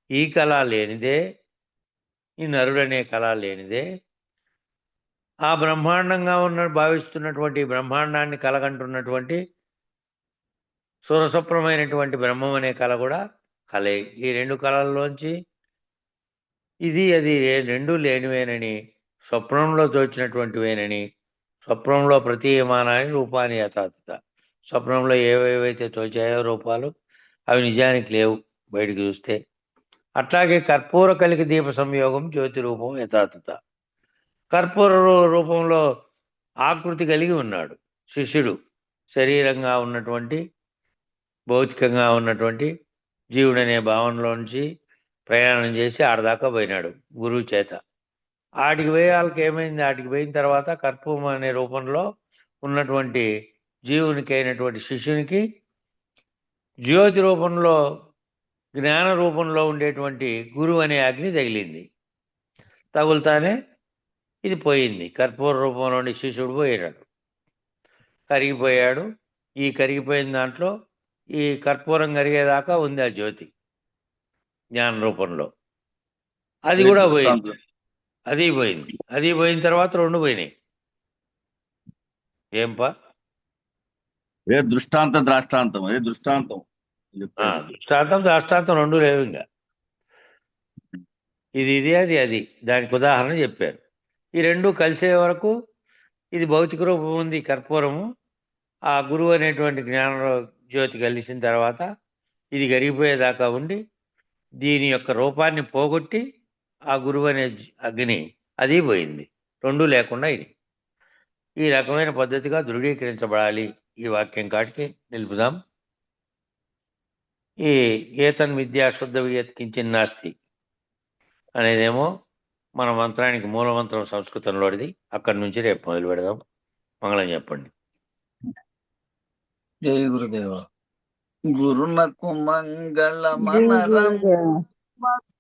ఈ కళ లేనిదే, ఈ నరుడనే కళ లేనిదే, ఆ బ్రహ్మాండంగా భావిస్తున్నటువంటి బ్రహ్మాండాన్ని కలగంటున్నటువంటి సురస్వప్నమైనటువంటి బ్రహ్మం అనే కళ కూడా కలే. ఈ రెండు కళల్లోంచి ఇది అది రెండూ లేనివేనని, స్వప్నంలో తోచినటువంటివేనని, స్వప్నంలో ప్రతీయమానాన్ని రూపాన్ని యథాతథ. స్వప్నంలో ఏవేవైతే తోచాయో రూపాలు అవి నిజానికి లేవు బయటికి చూస్తే. అట్లాగే కర్పూర కలికి దీప సంయోగం జ్యోతి రూపం యథాతథ. కర్పూర రూపంలో ఆకృతి కలిగి ఉన్నాడు శిష్యుడు. శరీరంగా ఉన్నటువంటి భౌతికంగా ఉన్నటువంటి జీవుడనే భావనలో నుంచి ప్రయాణం చేసి ఆడదాకా పోయినాడు గురువు చేత. ఆడికి పోయి వాళ్ళకి ఏమైంది? ఆడికి పోయిన తర్వాత కర్పూరం అనే రూపంలో ఉన్నటువంటి జీవునికి అయినటువంటి శిష్యునికి జ్యోతి రూపంలో జ్ఞాన రూపంలో ఉండేటువంటి గురువు అనే అగ్ని తగిలింది. తగులుతానే ఇది పోయింది. కర్పూర రూపంలో ఉండే శిష్యుడు పోయాడు, కరిగిపోయాడు. ఈ కరిగిపోయిన దాంట్లో ఈ కర్పూరం కరిగేదాకా ఉంది ఆ జ్యోతి జ్ఞాన రూపంలో. అది కూడా పోయింది. అది పోయింది. అది పోయిన తర్వాత రెండు పోయినాయి. ఏంపా దృష్టాంతం ద్రాష్టాంతం, అదే దృష్టాంతం దృష్టాంతం దాష్టాంతం రెండు లేవు. ఇంకా ఇది అది అది దానికి ఉదాహరణ చెప్పారు. ఈ రెండు కలిసే వరకు ఇది భౌతిక రూపం ఉంది కర్పూరము. ఆ గురువు అనేటువంటి జ్ఞాన జ్యోతి కలిసిన తర్వాత ఇది కరిగిపోయేదాకా ఉండి దీని యొక్క రూపాన్ని పోగొట్టి ఆ గురువు అనే అగ్ని అది పోయింది. రెండు లేకుండా ఇది ఈ రకమైన పద్ధతిగా దృఢీకరించబడాలి. ఈ వాక్యం కాటికి నిలుపుదాం. ఈ ఏతన్ విద్యా శుద్ధ వియత్కించిన నాస్తి అనేదేమో మన మంత్రానికి మూలమంత్రం సంస్కృతంలోది. అక్కడి నుంచి రేపు మొదలు పెడదాం. మంగళం చెప్పండి. జై గురుదేవ. గురునకు జై మంగళమనరం గురుదేవ.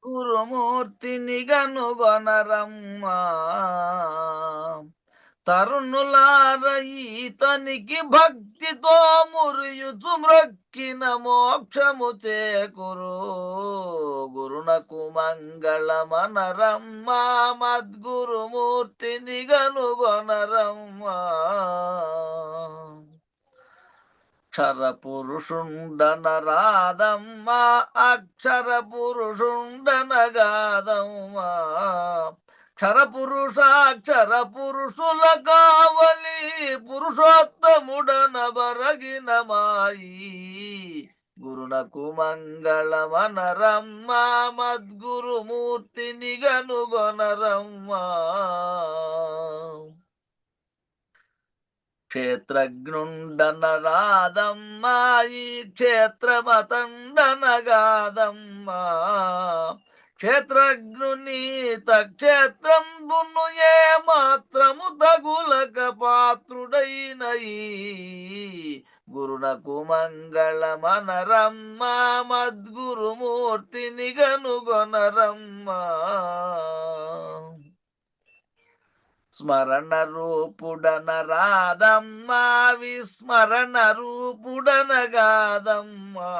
గురుమూర్తిని గనుగొనరమ్మా. తరుణులార ఈతనికి భక్తితో మురియుచు మ్రొక్కిన మోక్షము చేకురు. గురునకు మంగళమనరమ్మా మద్గురుమూర్తిని గనుగొనరమ్మా. అక్షర పురుషుండనరాదమ్మా అక్షర పురుషుండనగాదమ్మా. క్షర పురుషాక్షర పురుషుల కావలి పురుషోత్తముడన బరగిన మాయి. గురునకు మంగళమనరమ్మా మద్గురుమూర్తిని గనుగొనరమ్మా. క్షేత్రజ్ఞుండనరాదమ్మా ఈ క్షేత్రమతండనగాదమ్మా. క్షేత్రజ్ఞుని తక్షేత్రంబును ఏ మాత్రము తగులక పాత్రుడైనయి. గురునకు మంగళమనరమ్మా మద్గురుమూర్తిని గనుగొనరమ్మా. స్మరణ రూపుడనరాదమ్మా విస్మరణ రూపుడనగాదమ్మా.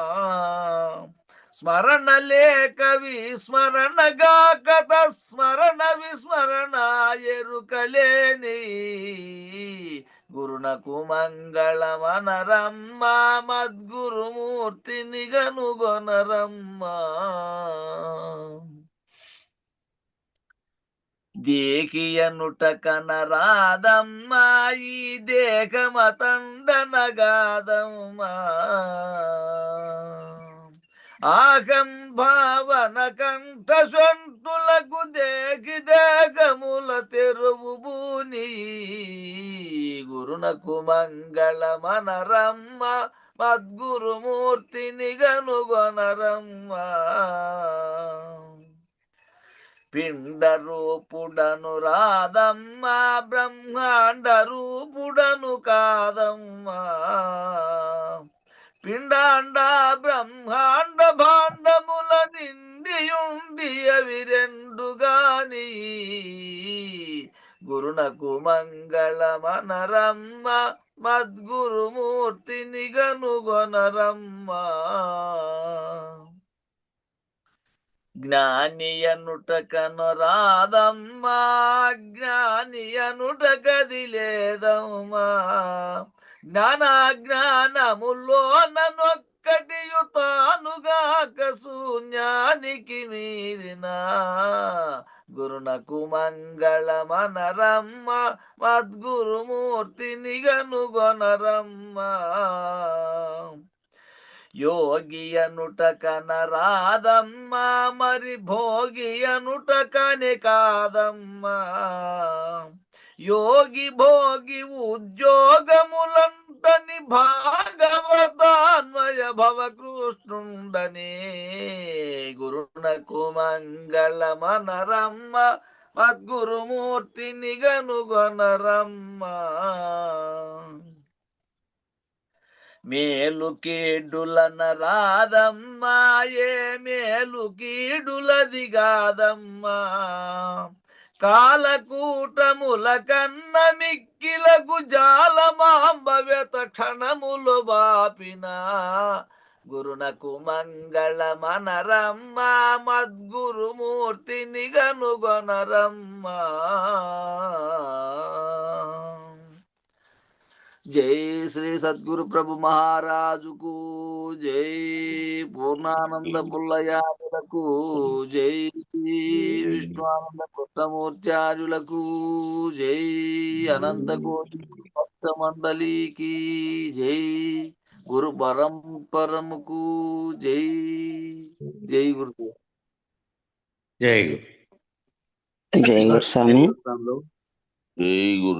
స్మరణ లేక విస్మరణగా కథ స్మరణ విస్మరణ ఎరుకలేని. గురునకు మంగళమనరమ్మా మద్గురుమూర్తిని గనుగొనరమ్మా. దేకియనుట కనరాదమ్మా ఈ దేహమతండనగాదమ్మా. ఆకం భావన కంఠ సొంటులకు దేకి దేహముల తెరువు భూని. గురునకు మంగళమనరమ్మా మద్గురుమూర్తిని గనుగొనరమ్మా. పిండ రూపుడను రాదమ్మా బ్రహ్మాండ రూపుడను కాదమ్మా. పిండాండ బ్రహ్మాండ భాండముల నిండియుండి అవి రెండుగాని. గురునకు మంగళమనరమ్మా మద్గురుమూర్తిని గనుగొనరమ్మా. జ్ఞాని అనుట కనురాదమ్మా జ్ఞాని అనుట గది లేదమ్మా. జ్ఞానాజ్ఞానములో ననొక్కటియు తానుగాక శూన్యానికి మీరిన. గురునకు మంగళమనరమ్మా మద్గురుమూర్తిని గనుగొనరమ్మా. యోగి అనుట కనరాదమ్మా మరి భోగి అనుట కని కాదమ్మా. యోగి భోగి ఉద్యోగములంటని భాగవతాన్వయ భవ కృష్ణుండనే. గురునకు మంగళమనరమ్మా మద్గురుమూర్తిని గనుగొనరమ్మా. మేలు కీడులనరాదమ్మా ఏ మేలు కీడులది కాదమ్మా. కాలకూటముల కన్న మిక్కిలకు జాలమాంబవ్యత క్షణములు బాపిన. గురునకు మంగళమనరమ్మా మద్గురుమూర్తిని గనుగొనరమ్మా. జై శ్రీ సద్గురు ప్రభు మహారాజుకు జై. పూర్ణానంద పుల్లయాదులకు జై. విష్ణుఆనంద కృష్ణమూర్త్యాజులకు జై. అనంత కోటి భక్త మండలికి జై. గురు పరంపరముకు జై. జై గురు. జై గురు. జై గురు స్వామి. జై గురు.